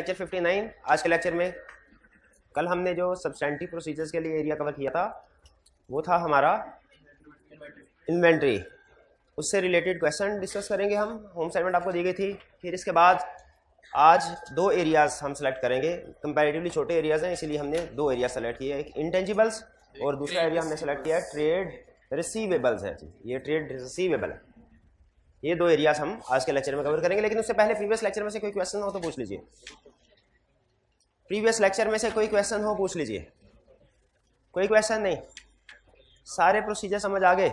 Lecture 59। आज के lecture में कल हमने जो सब्सटेंटिव प्रोसीजर्स के लिए एरिया कवर किया था वो था हमारा इन्वेंट्री। उससे रिलेटेड क्वेश्चन डिस्कस करेंगे हम। होम असाइनमेंट आपको दी गई थी। फिर इसके बाद आज दो एरियाज हम सेलेक्ट करेंगे। कंपैरेटिवली छोटे एरियाज हैं इसीलिए हमने दो एरिया सेलेक्ट किए, एक इंटेंजिबल्स और दूसरा एरिया हमने सेलेक्ट किया है ट्रेड रिसीवेबल्स है। ये ट्रेड रिसीवेबल है। ये दो एरियाज हम आज के लेक्चर में कवर करेंगे। लेकिन उससे पहले प्रीवियस लेक्चर में से कोई क्वेश्चन हो तो पूछ लीजिए। प्रीवियस लेक्चर में से कोई क्वेश्चन हो पूछ लीजिए। कोई क्वेश्चन नहीं, सारे प्रोसीजर समझ आ गए।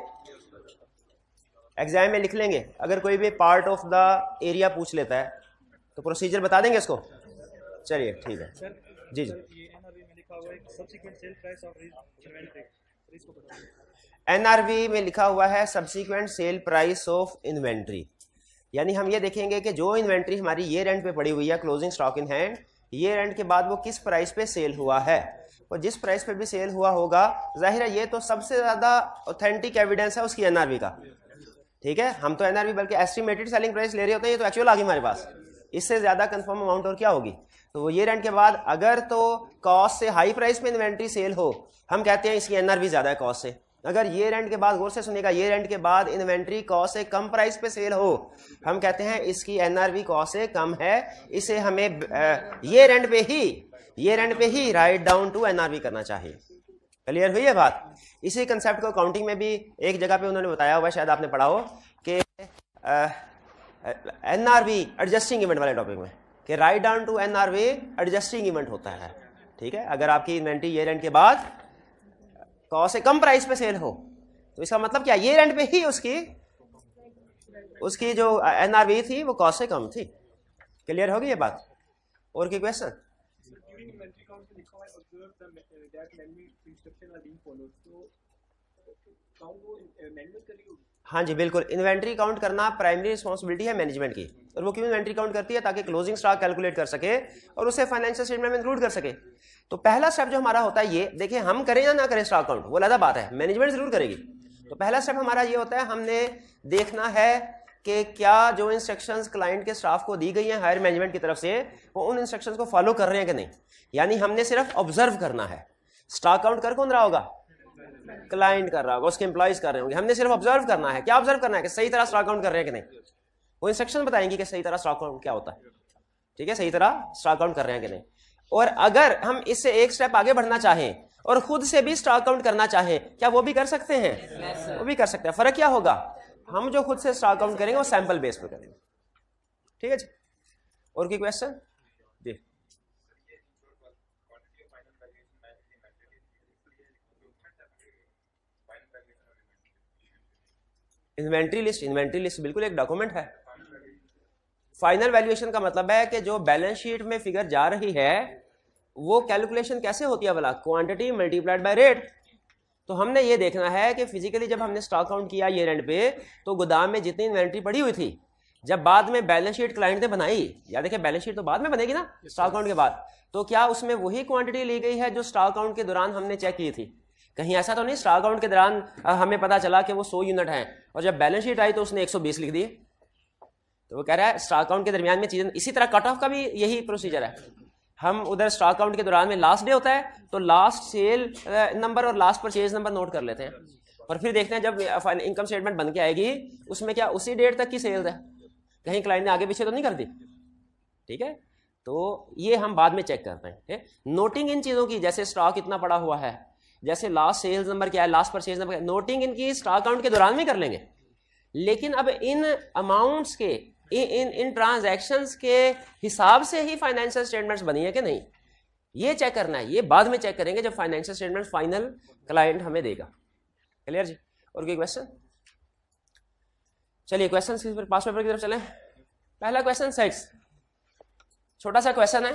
एग्जाम में लिख लेंगे। अगर कोई भी पार्ट ऑफ द एरिया पूछ लेता है तो प्रोसीजर बता देंगे इसको। चलिए ठीक है जी जी। एनआरवी में लिखा हुआ है subsequent sale price of inventory, यानी हम ये देखेंगे कि जो इन्वेंट्री हमारी ये रेंट पे पड़ी हुई है, क्लोजिंग स्टॉक इन हैंड, ये रेंट के बाद वो किस प्राइस पे सेल हुआ है। और जिस प्राइस पे भी सेल हुआ होगा, जाहिर है ये तो सबसे ज्यादा ऑथेंटिक एविडेंस है उसकी एनआरवी का। ठीक है, हम तो एनआरवी बल्कि एस्टिमेटेड सेलिंग प्राइस ले रहे होते हैं, ये तो एक्चुअल आ गई हमारे पास। इससे ज्यादा कंफर्म अमाउंट और क्या होगी। तो वो ये रेंट के बाद अगर तो कॉस्ट से हाई प्राइस में इन्वेंट्री सेल हो, हम कहते हैं इसकी एनआरवी ज्यादा है कॉस्ट से। अगर ये रेंट के बाद, गौर से सुनिएगा, ये रेंट के बाद इन्वेंट्री कॉस्ट से कम प्राइस पे सेल हो, हम कहते हैं इसकी एनआरवी कॉस्ट से कम है। इसे हमें ये रेंट पे ही राइट डाउन टू एनआरवी करना चाहिए। क्लियर हुई है बात। इसी कंसेप्ट को अकाउंटिंग में भी एक जगह पे उन्होंने बताया हुआ, शायद आपने पढ़ा हो कि एनआरवी एडजस्टिंग इवेंट वाले टॉपिक में, कि write down to NRV adjusting event होता है। ठीक है, अगर आपकी इन्वेंट्री ये रेंट के बाद कॉस्ट से कम प्राइस पे सेल हो तो इसका मतलब क्या, ये रेंट पे ही उसकी जो एनआरवी थी वो कॉस्ट से कम थी। क्लियर होगी ये बात। और कोई क्वेश्चन? हाँ जी बिल्कुल, इन्वेंट्री काउंट करना प्राइमरी रिस्पॉन्सिबिलिटी है मैनेजमेंट की। और वो क्यों इन्वेंट्री काउंट करती है? ताकि क्लोजिंग स्टॉक कैलकुलेट कर सके और उसे फाइनेंशियल स्टेटमेंट में इंक्लूड कर सके। तो पहला स्टेप जो हमारा होता है, ये देखिए, हम करें या ना करें स्टॉक काउंट वो अलग बात है, मैनेजमेंट जरूर करेगी। तो पहला स्टेप हमारा ये होता है, हमने देखना है कि क्या जो इंस्ट्रक्शंस क्लाइंट के स्टाफ को दी गई हैं हायर मैनेजमेंट की तरफ से, वो उन इंस्ट्रक्शंस को फॉलो कर रहे हैं कि नहीं। यानी हमने सिर्फ ऑब्जर्व करना है। स्टॉक काउंट कर कौन रहा होगा? क्लाइंट कर रहा होगा, उसके एम्प्लॉइज कर रहे होंगे। हमने सिर्फ ऑब्जर्व करना है। क्या ऑब्जर्व करना है? कि सही तरह स्टॉक काउंट कर रहे हैं कि नहीं। वो इंस्ट्रक्शन बताएंगे कि सही तरह स्टॉक काउंट क्या होता है। ठीक है, सही तरह स्टॉक काउंट कर रहे हैं कि नहीं। और अगर हम इससे एक स्टेप आगे बढ़ना चाहें और खुद से भी स्टॉक काउंट करना चाहें, क्या वो भी कर सकते हैं? वो भी कर सकते हैं। फर्क क्या होगा? हम जो खुद से स्टॉक काउंट करेंगे वो सैंपल बेस पर करेंगे। ठीक है जी। और कोई क्वेश्चन? जी इन्वेंट्री लिस्ट बिल्कुल एक डॉक्यूमेंट है। फाइनल वैल्यूएशन का मतलब है कि जो बैलेंस शीट में फिगर जा रही है वो कैलकुलेशन कैसे होती है भला? Quantity multiplied by rate. तो हमने ये देखना है कि फिजिकली जब हमने स्टॉक काउंट किया ये रेंट पे, तो गोदाम में जितनी इन्वेंट्री पड़ी हुई थी, जब बाद में बैलेंस शीट क्लाइंट ने बनाई, या देखिए बैलेंस शीट तो बाद में बनेगी ना स्टॉक काउंट के बाद, तो क्या उसमें वही क्वांटिटी ली गई है जो स्टॉक काउंट के दौरान हमने चेक की थी? कहीं ऐसा तो नहीं स्टॉक काउंट के दौरान हमें पता चला कि वो 100 यूनिट हैं और जब बैलेंस शीट आई तो उसने 120 लिख दिए। तो वो कह रहा है स्टॉक काउंट के दरमियान में चीजें, इसी तरह कट ऑफ का भी यही प्रोसीजर है। हम उधर स्टॉक काउंट के दौरान में लास्ट डे होता है तो लास्ट सेल नंबर और लास्ट परचेज नंबर नोट कर लेते हैं, और फिर देखते हैं जब इनकम स्टेटमेंट बन के आएगी उसमें क्या उसी डेट तक की सेल्स है, कहीं क्लाइंट ने आगे पीछे तो नहीं कर दी। ठीक है, तो ये हम बाद में चेक करते हैं। नोटिंग इन चीजों की, जैसे स्टॉक इतना पड़ा हुआ है, जैसे लास्ट सेल्स नंबर क्या है, लास्ट परचेज नंबर, नोटिंग इनकी स्टॉक काउंट के दौरान में कर लेंगे। लेकिन अब इन अमाउंट्स के, इन ट्रांजैक्शंस के हिसाब से ही फाइनेंशियल स्टेटमेंट्स बनी है कि नहीं, ये चेक करना है। ये बाद में चेक करेंगे जब फाइनेंशियल स्टेटमेंट फाइनल क्लाइंट हमें देगा। क्लियर जी। और कोई क्वेश्चन? चलिए क्वेश्चन पास पेपर की तरफ चलें। पहला क्वेश्चन सेट्स, छोटा सा क्वेश्चन है।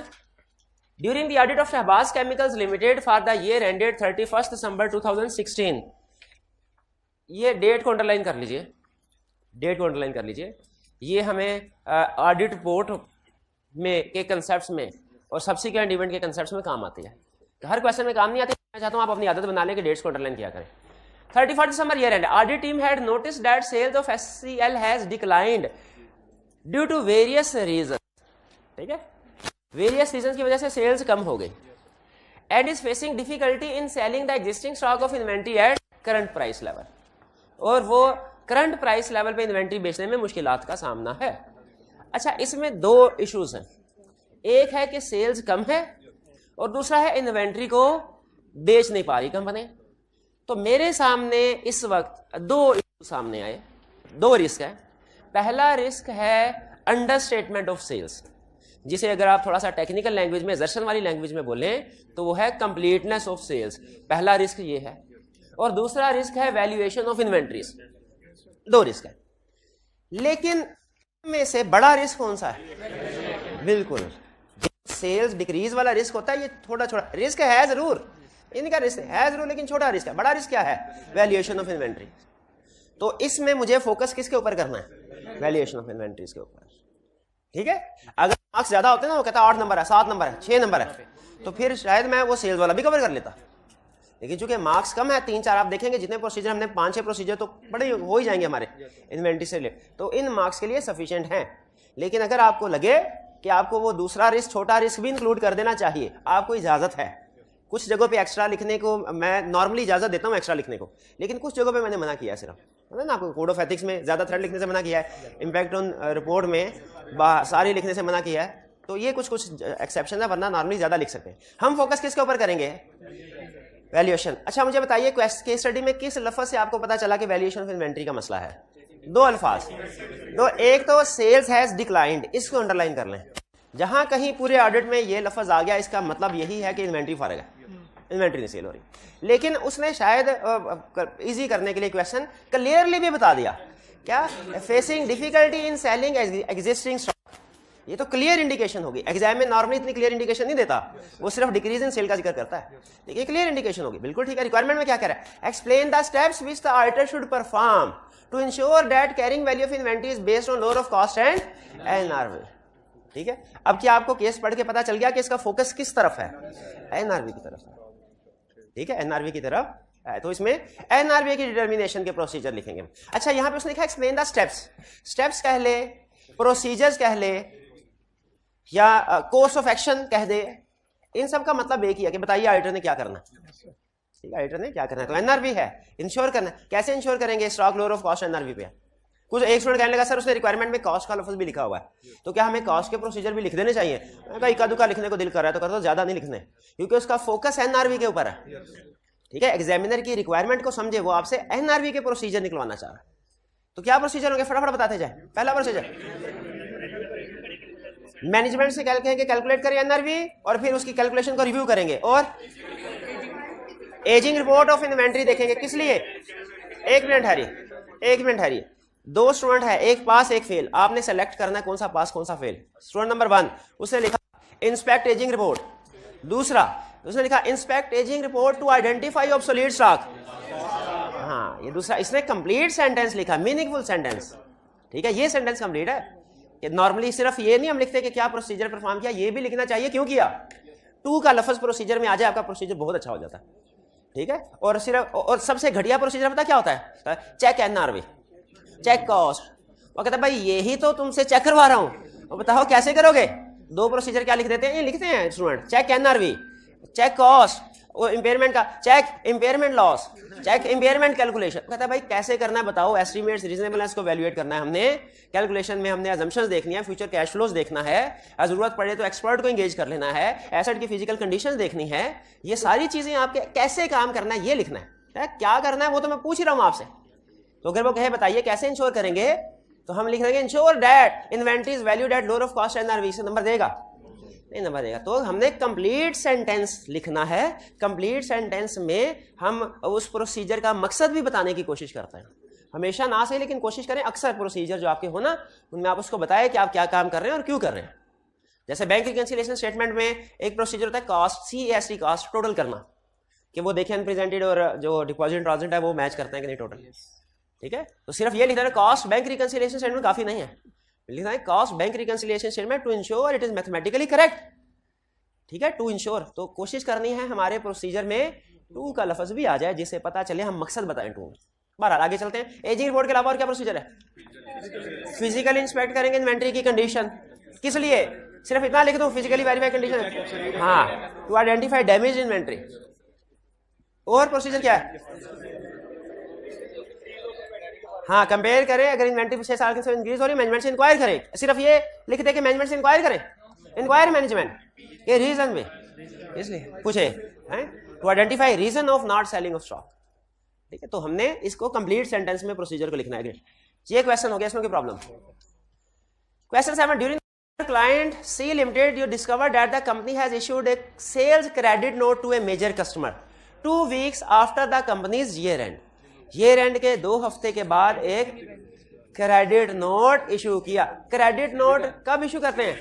During the audit of Shahbaz chemicals limited for the year ended 31 December 2016, ये डेट को अंडरलाइन कर लीजिए, डेट को अंडरलाइन कर लीजिए। ये हमें ऑडिट रिपोर्ट में के कंसेप्ट्स में और सब्सिक्वेंट इवेंट के कंसेप्ट्स में काम आती है। तो हर क्वेश्चन में काम नहीं आती। मैं चाहता हूं आप अपनी आदत बना लें कि डेट्स को अंडरलाइन किया करें। 31 December year end, audit team had noticed that sales of HCL has declined due to various reason. ठीक है, वेरियस रीजन की वजह से सेल्स कम हो गई and is facing difficulty in selling the existing stock of inventory at current price level, और वो current price level पे इन्वेंट्री बेचने में मुश्किलात का सामना है। अच्छा, इसमें दो इश्यूज हैं, एक है कि सेल्स कम है और दूसरा है इन्वेंट्री को बेच नहीं पा रही कंपनी। तो मेरे सामने इस वक्त दो इशू सामने आए, दो रिस्क है। पहला रिस्क है अंडरस्टेटमेंट ऑफ सेल्स, जिसे अगर आप थोड़ा सा टेक्निकल लैंग्वेज में, जर्सन वाली लैंग्वेज में बोलें तो वो है कंप्लीटनेस ऑफ सेल्स। पहला रिस्क ये है, और दूसरा रिस्क है वैल्यूएशन ऑफ इन्वेंट्रीज। दो रिस्क है, लेकिन में से बड़ा रिस्क कौन सा है? बिल्कुल सेल्स डिक्रीज वाला रिस्क होता है। ये थोड़ा छोटा रिस्क है जरूर, इनका रिस्क है जरूर, लेकिन छोटा रिस्क है। बड़ा रिस्क क्या है? Valuation of inventory. तो इसमें मुझे फोकस किसके ऊपर करना है? वैल्यूएशन ऑफ इन्वेंट्रीज के ऊपर। ठीक है, अगर मार्क्स ज्यादा होते ना, वो कहता 8 नंबर है, 7 नंबर है, 6 नंबर है, तो फिर शायद मैं वो सेल्स वाला भी कवर कर लेता। लेकिन चूंकि मार्क्स कम है, 3-4 आप देखेंगे जितने प्रोसीजर हमने 5-6 प्रोसीजर तो बड़े हो ही जाएंगे हमारे इन्वेंट्री से रिलेटेड, तो इन मार्क्स के लिए सफिशिएंट हैं। लेकिन अगर आपको लगे कि आपको वो दूसरा रिस्क, छोटा रिस्क भी इंक्लूड कर देना चाहिए, आपको इजाजत है। कुछ जगहों पे एक्स्ट्रा लिखने को मैं नॉर्मली इजाजत देता हूँ एक्स्ट्रा लिखने को, लेकिन कुछ जगहों पे मैंने मना किया है सिर्फ, मतलब ना, आपको कोड ऑफ एथिक्स में ज्यादा थ्रेड लिखने से मना किया है, इम्पैक्ट ऑन रिपोर्ट में सारी लिखने से मना किया है। तो ये कुछ एक्सेप्शन है, वरना नॉर्मली ज्यादा लिख सकते हैं। हम फोकस किसके ऊपर करेंगे? वैल्यूएशन। अच्छा, मुझे बताइए केस स्टडी में किस लफ्ज से आपको पता चला कि वैल्यूएशन ऑफ इन्वेंट्री का मसला है? दो अल्फाज, दो, एक तो सेल्स हैज डिक्लाइंड, इसको अंडरलाइन कर लें। जहां कहीं पूरे ऑडिट में ये लफ्ज आ गया, इसका मतलब यही है कि इन्वेंट्री फर्क है, इन्वेंट्री नहीं सेल हो रही। लेकिन उसने शायद इजी करने के लिए क्वेश्चन क्लियरली भी बता दिया, क्या? Facing difficulty in selling existing stock. ये तो क्लियर इंडिकेशन होगी। एग्जाम में नॉर्मली इतनी क्लियर इंडिकेशन नहीं देता, वो सिर्फ डिक्रीज इन सेल का जिक्र करता है, लेकिन क्लियर इंडिकेशन होगी। बिल्कुल ठीक है। रिक्वायरमेंट में क्या कह रहा है? Explain the steps which the auditor should perform to ensure that carrying value of inventory is based on lower of cost and NRV. ठीक है, अब क्या आपको केस पढ़ के पता चल गया कि इसका फोकस किस तरफ है? एनआरवी की तरफ है। ठीक है, एनआरवी की तरफ है, तो इसमें एनआरवी की डिटर्मिनेशन के प्रोसीजर लिखेंगे। अच्छा, यहां पे उसने लिखा एक्सप्लेन द स्टेप्स। स्टेप्स कह ले, प्रोसीजर्स कह ले, या कोर्स ऑफ एक्शन कह दे, इन सब का मतलब एक ही है कि बताइए ऑडिटर ने क्या करना है। ठीक है, ऑडिटर ने क्या करना है? तो एनआरवी है, इंश्योर करना है। कैसे इंश्योर करेंगे? Stock lower of cost NRV पे। कुछ एक स्टूडेंट कहने लगा सर उसने रिक्वायरमेंट में कॉस्ट का लफ्ज भी लिखा हुआ है, तो क्या हमें कॉस्ट के प्रोसीजर भी लिख देने चाहिए? मैं इक्का दुक्का लिखने को दिल कर रहा है तो कर दो, ज्यादा नहीं लिखने, क्योंकि उसका फोकस एनआरवी के ऊपर है। ठीक है, एग्जामिनर की रिक्वायरमेंट को समझे, वो आपसे एनआरवी के प्रोसीजर निकलवाना चाह रहा है। तो क्या प्रोसीजर होंगे? फटाफट बताते जाए। पहला प्रोसीजर, मैनेजमेंट से कैलकुलेट करें एनआरवी, और फिर उसकी कैलकुलेशन को रिव्यू करेंगे, और एजिंग रिपोर्ट ऑफ इन्वेंट्री देखेंगे। किस लिए? एक मिनट हरी, दो स्टूडेंट है, एक पास एक फेल, आपने सेलेक्ट करना है कौन सा पास कौन सा फेल। स्टूडेंट नंबर 1 उसने लिखा इंस्पेक्ट एजिंग रिपोर्ट, दूसरा उसने लिखा inspect ageing report to identify obsolete stock. हाँ, ये दूसरा, इसने कंप्लीट सेंटेंस लिखा, मीनिंगफुल सेंटेंस। ठीक है, ये सेंटेंस कंप्लीट है। नॉर्मली सिर्फ ये नहीं हम लिखते कि क्या प्रोसीजर परफॉर्म किया, ये भी लिखना चाहिए क्यों किया। टू का लफ्ज प्रोसीजर में आ जाए, आपका प्रोसीजर बहुत अच्छा हो जाता है। ठीक है, और सिर्फ, और सबसे घटिया प्रोसीजर पता क्या होता है? Check NRV, check cost. वो कहता है भाई यही तो तुमसे चेक करवा रहा हूं, और बताओ कैसे करोगे? दो प्रोसीजर क्या लिख देते हैं? ये लिखते हैं student, check NRV, check cost, और इंपेयरमेंट का check, impairment loss, check impairment calculation. कहता है भाई कैसे करना है बताओ? एस्टिमेट्स, रीजनेबलनेस को वैल्यूएट करना है हमने, कैलकुलेशन में हमने अजम्पशंस देखनी है, फ्यूचर कैश फ्लोज देखना है, जरूरत पड़े तो एक्सपर्ट को एंगेज कर लेना है, एसेट की फिजिकल कंडीशंस देखनी है। ये सारी चीजें आपके कैसे काम करना है ये लिखना है। क्या करना है वो तो मैं पूछ ही रहा हूं आपसे। तो अगर वो कहे बताइए कैसे इंश्योर करेंगे, तो हम लिख देंगे ensure that inventory is valued at lower of cost NRV. से नंबर देगा? नहीं नंबर देगा। तो हमने कंप्लीट सेंटेंस लिखना है। कंप्लीट सेंटेंस में हम उस प्रोसीजर का मकसद भी बताने की कोशिश करते हैं। हमेशा ना सही, लेकिन कोशिश करें अक्सर प्रोसीजर जो आपके हो ना, उनमें आप उसको बताएं कि आप क्या काम कर रहे हैं और क्यों कर रहे हैं। जैसे बैंक रिकंसिलिएशन स्टेटमेंट में एक प्रोसीजर होता है कॉस्ट, CAST कॉस्ट टोटल करना, कि वो देखें अनप्रेजेंटेड और जो डिपॉजिट ट्रांजिट है वो मैच करते हैं कि नहीं टोटल। ठीक है, तो सिर्फ ये लिखना है कॉस्ट बैंक रिकंसिलिएशन स्टेटमेंट काफी नहीं है, लिखना है cost bank reconciliation statement to ensure it is mathematically correct. ठीक है, टू इंश्योर, तो कोशिश करनी है हमारे प्रोसीजर में टू का लफ्ज भी आ जाए जिससे पता चले हम मकसद बताएं टू। बहरहाल आगे चलते हैं। एजिंग रिपोर्ट के अलावा और क्या प्रोसीजर है? फिजिकली इंस्पेक्ट करेंगे इन्वेंट्री की कंडीशन, किस लिए? सिर्फ इतना लिख दूं, फिजिकली वेरीफाई कंडीशन, हाँ, टू आइडेंटिफाई डैमेज इन्वेंट्री। और प्रोसीजर क्या है? हाँ, कंपेयर करें, अगर इन्वेंट्री 6 साल से इंक्रीज हो रही है मैनेजमेंट से इंक्वायर करें। सिर्फ ये लिख दे कि मैनेजमेंट से इंक्वायर करें, इंक्वायर मैनेजमेंट, ये रीजन में इसलिए पूछे हैं to identify reason of not selling of stock. ठीक है, तो हमने इसको कंप्लीट सेंटेंस में प्रोसीजर को लिखना है। ये क्वेश्चन हो गया, इसमें कोई problem? Question 7, during client C Limited, you discovered that the company has issued a sales credit note to a major customer 2 weeks after the company's year end. year end के 2 हफ्ते के बाद एक क्रेडिट नोट इशू किया। Credit note कब issue करते हैं?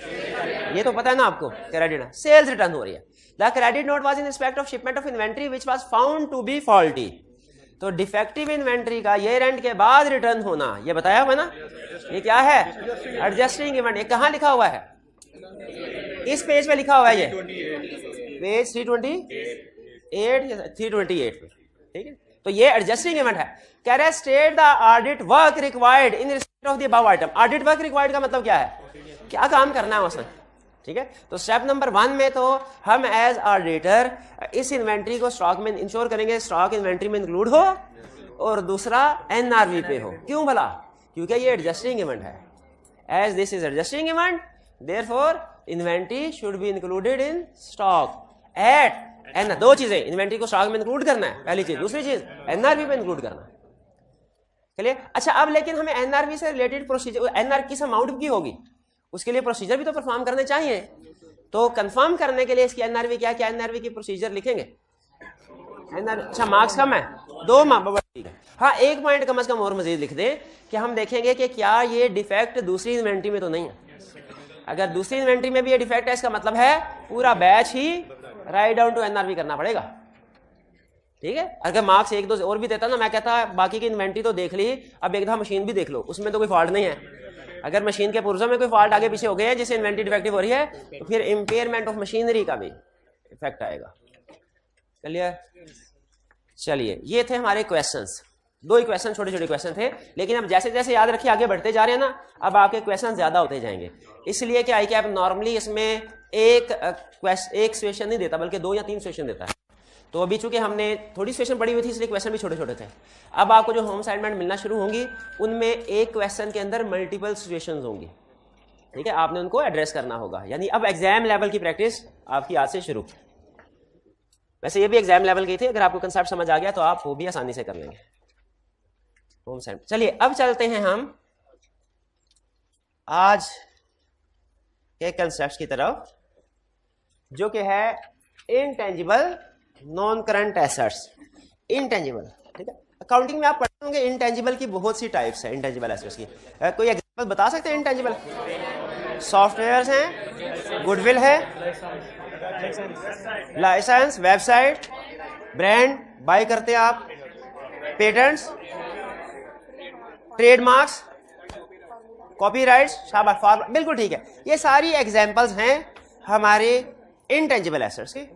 ये तो पता है ना आपको, क्रेडिट सेल्स रिटर्न हो रही है। The credit note was in respect of shipment of inventory which was found to be faulty. तो डिफेक्टिव इन्वेंट्री का ईयर एंड के बाद रिटर्न होना, ये बताया हुआ ना, ये क्या है? Adjusting event. ये कहाँ लिखा हुआ है? इस पेज पे लिखा हुआ है, ये पेज 328 पे। ठीक है, तो ये एडजस्टिंग इवेंट है। कह रहा है state the audit work required in respect of the above item. Audit work required का मतलब क्या है? क्या काम करना है उसने? ठीक है, तो स्टेप नंबर 1 में तो हम एज ऑडिटर इस इन्वेंट्री को स्टॉक में इंश्योर करेंगे, स्टॉक इन्वेंट्री में इंक्लूड हो, और दूसरा एनआरवी पे हो। क्यों भला? क्योंकि ये एडजस्टिंग इवेंट है। As this is adjusting event, therefore inventory should be included in stock at an. 2 चीजें, इन्वेंट्री को स्टॉक में इंक्लूड करना है, पहली चीज। दूसरी चीज एनआरवी में इंक्लूड करना है। चलिए, अच्छा, अब लेकिन हमें एनआरवी से रिलेटेड प्रोसीजर, एनआर किस अमाउंट की होगी, उसके लिए प्रोसीजर भी तो परफॉर्म करने चाहिए। तो कंफर्म करने के लिए इसकी एनआरवी क्या एनआरवी की प्रोसीजर लिखेंगे। अच्छा, मार्क्स कम है, 2 मार्क्स, ठीक है। हाँ, 1 पॉइंट कम से कम और मजीद लिख दें कि हम देखेंगे कि क्या ये डिफेक्ट दूसरी इन्वेंट्री में तो नहीं है। अगर दूसरी इन्वेंट्री में भी ये डिफेक्ट है, इसका मतलब है पूरा बैच ही राइट डाउन टू एनआरवी करना पड़ेगा। ठीक है, अगर मार्क्स 1-2 और भी देता ना, मैं कहता बाकी की इन्वेंट्री तो देख ली, अब एक दफा मशीन भी देख लो, उसमें तो कोई फॉल्ट नहीं है। अगर मशीन के पुर्जों में कोई फॉल्ट आगे पीछे हो गया है जिससे इन्वेंट्री डिफेक्टिव हो रही है, तो फिर इंपेयरमेंट ऑफ मशीनरी का भी इफेक्ट आएगा। क्लियर? चलिए, ये थे हमारे क्वेश्चंस। 2 ही क्वेश्चन, छोटे छोटे क्वेश्चन थे, लेकिन अब जैसे जैसे याद रखिए आगे बढ़ते जा रहे हैं ना, अब आपके क्वेश्चन ज्यादा होते जाएंगे। इसलिए कि आई कैप नॉर्मली इसमें एक सिचुएशन नहीं देता, बल्कि 2 या 3 सिचुएशन देता है। तो अभी चूंकि हमने थोड़ी सिचुएशन पढ़ी हुई थी, इसलिए क्वेश्चन भी छोटे छोटे थे। अब आपको जो होम असाइनमेंट मिलना शुरू होंगी, उनमें एक क्वेश्चन के अंदर मल्टीपल सिचुएशंस होंगी। ठीक है, आपने उनको एड्रेस करना होगा। यानी अब एग्जाम लेवल की प्रैक्टिस आपकी आज से शुरू। वैसे ये भी एग्जाम लेवल की थी, अगर आपको कंसेप्ट समझ आ गया तो आप वो भी आसानी से कर लेंगे। Home assignment. चलिए, अब चलते हैं हम आज के कंसेप्ट की तरफ, जो कि है intangible non current assets. Intangible, ठीक है, अकाउंटिंग में आप पढ़ते होंगे इनटेंजिबल की बहुत सी टाइप्स है, इनटेंजिबल एसेट्स की। कोई एग्जांपल बता सकते हैं इनटेंजिबल? सॉफ्टवेयर्स हैं, गुडविल है, लाइसेंस, वेबसाइट, ब्रांड बाय करते हैं आप, पेटेंट्स, ट्रेडमार्क्स, कॉपीराइट्स, शाबाश, फॉर्म, बिल्कुल ठीक है। ये सारी एग्जांपल्स हैं हमारे इनटेंजिबल एसेट्स के।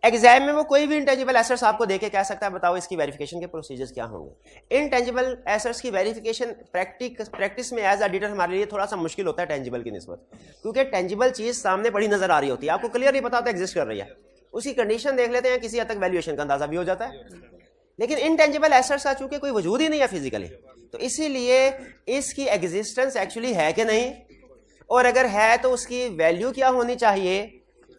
एग्जाम में वो कोई भी इंटेंजिबल एसेट्स आपको देके कह सकता है बताओ इसकी वेरिफिकेशन के प्रोसीजर्स क्या होंगे। इनटेंजिबल एसेट्स की वेरिफिकेशन प्रैक्टिस में एज ऑडिटर हमारे लिए थोड़ा सा मुश्किल होता है टेंजिबल की निस्बत, क्योंकि टेंजिबल चीज सामने बड़ी नजर आ रही होती है, आपको क्लियर नहीं पता होता एग्जिस्ट कर रही है, उसकी कंडीशन देख लेते हैं, किसी हद तक वैल्यूएशन का अंदाजा भी हो जाता है। लेकिन इनटेंजिबल एसेट्स का चूंकि कोई वजूद ही नहीं है फिजिकली, तो इसीलिए इसकी एग्जिस्टेंस एक्चुअली है कि नहीं, और अगर है तो उसकी वैल्यू क्या होनी चाहिए,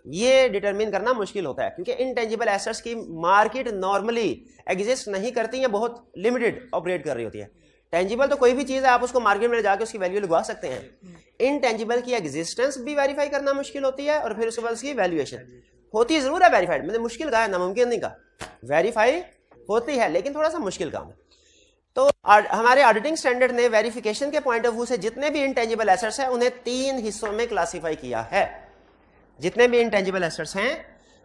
ये डिटरमिन करना मुश्किल होता है। क्योंकि इनटेंजिबल एसेट्स की मार्केट नॉर्मली एग्जिस्ट नहीं करती है, बहुत लिमिटेड ऑपरेट कर रही होती है। टेंजिबल तो कोई भी चीज है, आप उसको मार्केट में जाके उसकी वैल्यू लगवा सकते हैं। इनटेंजिबल की एग्जिस्टेंस भी वेरीफाई करना मुश्किल होती है, और फिर उसके बाद उसकी वैल्यूएशन होती जरूर है वेरीफाइड, मतलब मुश्किल का है, नामुमकिन नहीं का, वेरीफाई होती है लेकिन थोड़ा सा मुश्किल काम है। तो हमारे ऑडिटिंग स्टैंडर्ड ने वेरिफिकेशन के पॉइंट ऑफ व्यू से जितने भी इनटेंजिबल एसेट्स हैं उन्हें 3 हिस्सों में क्लासिफाई किया है। जितने भी इनटेंजिबल एसेट्स हैं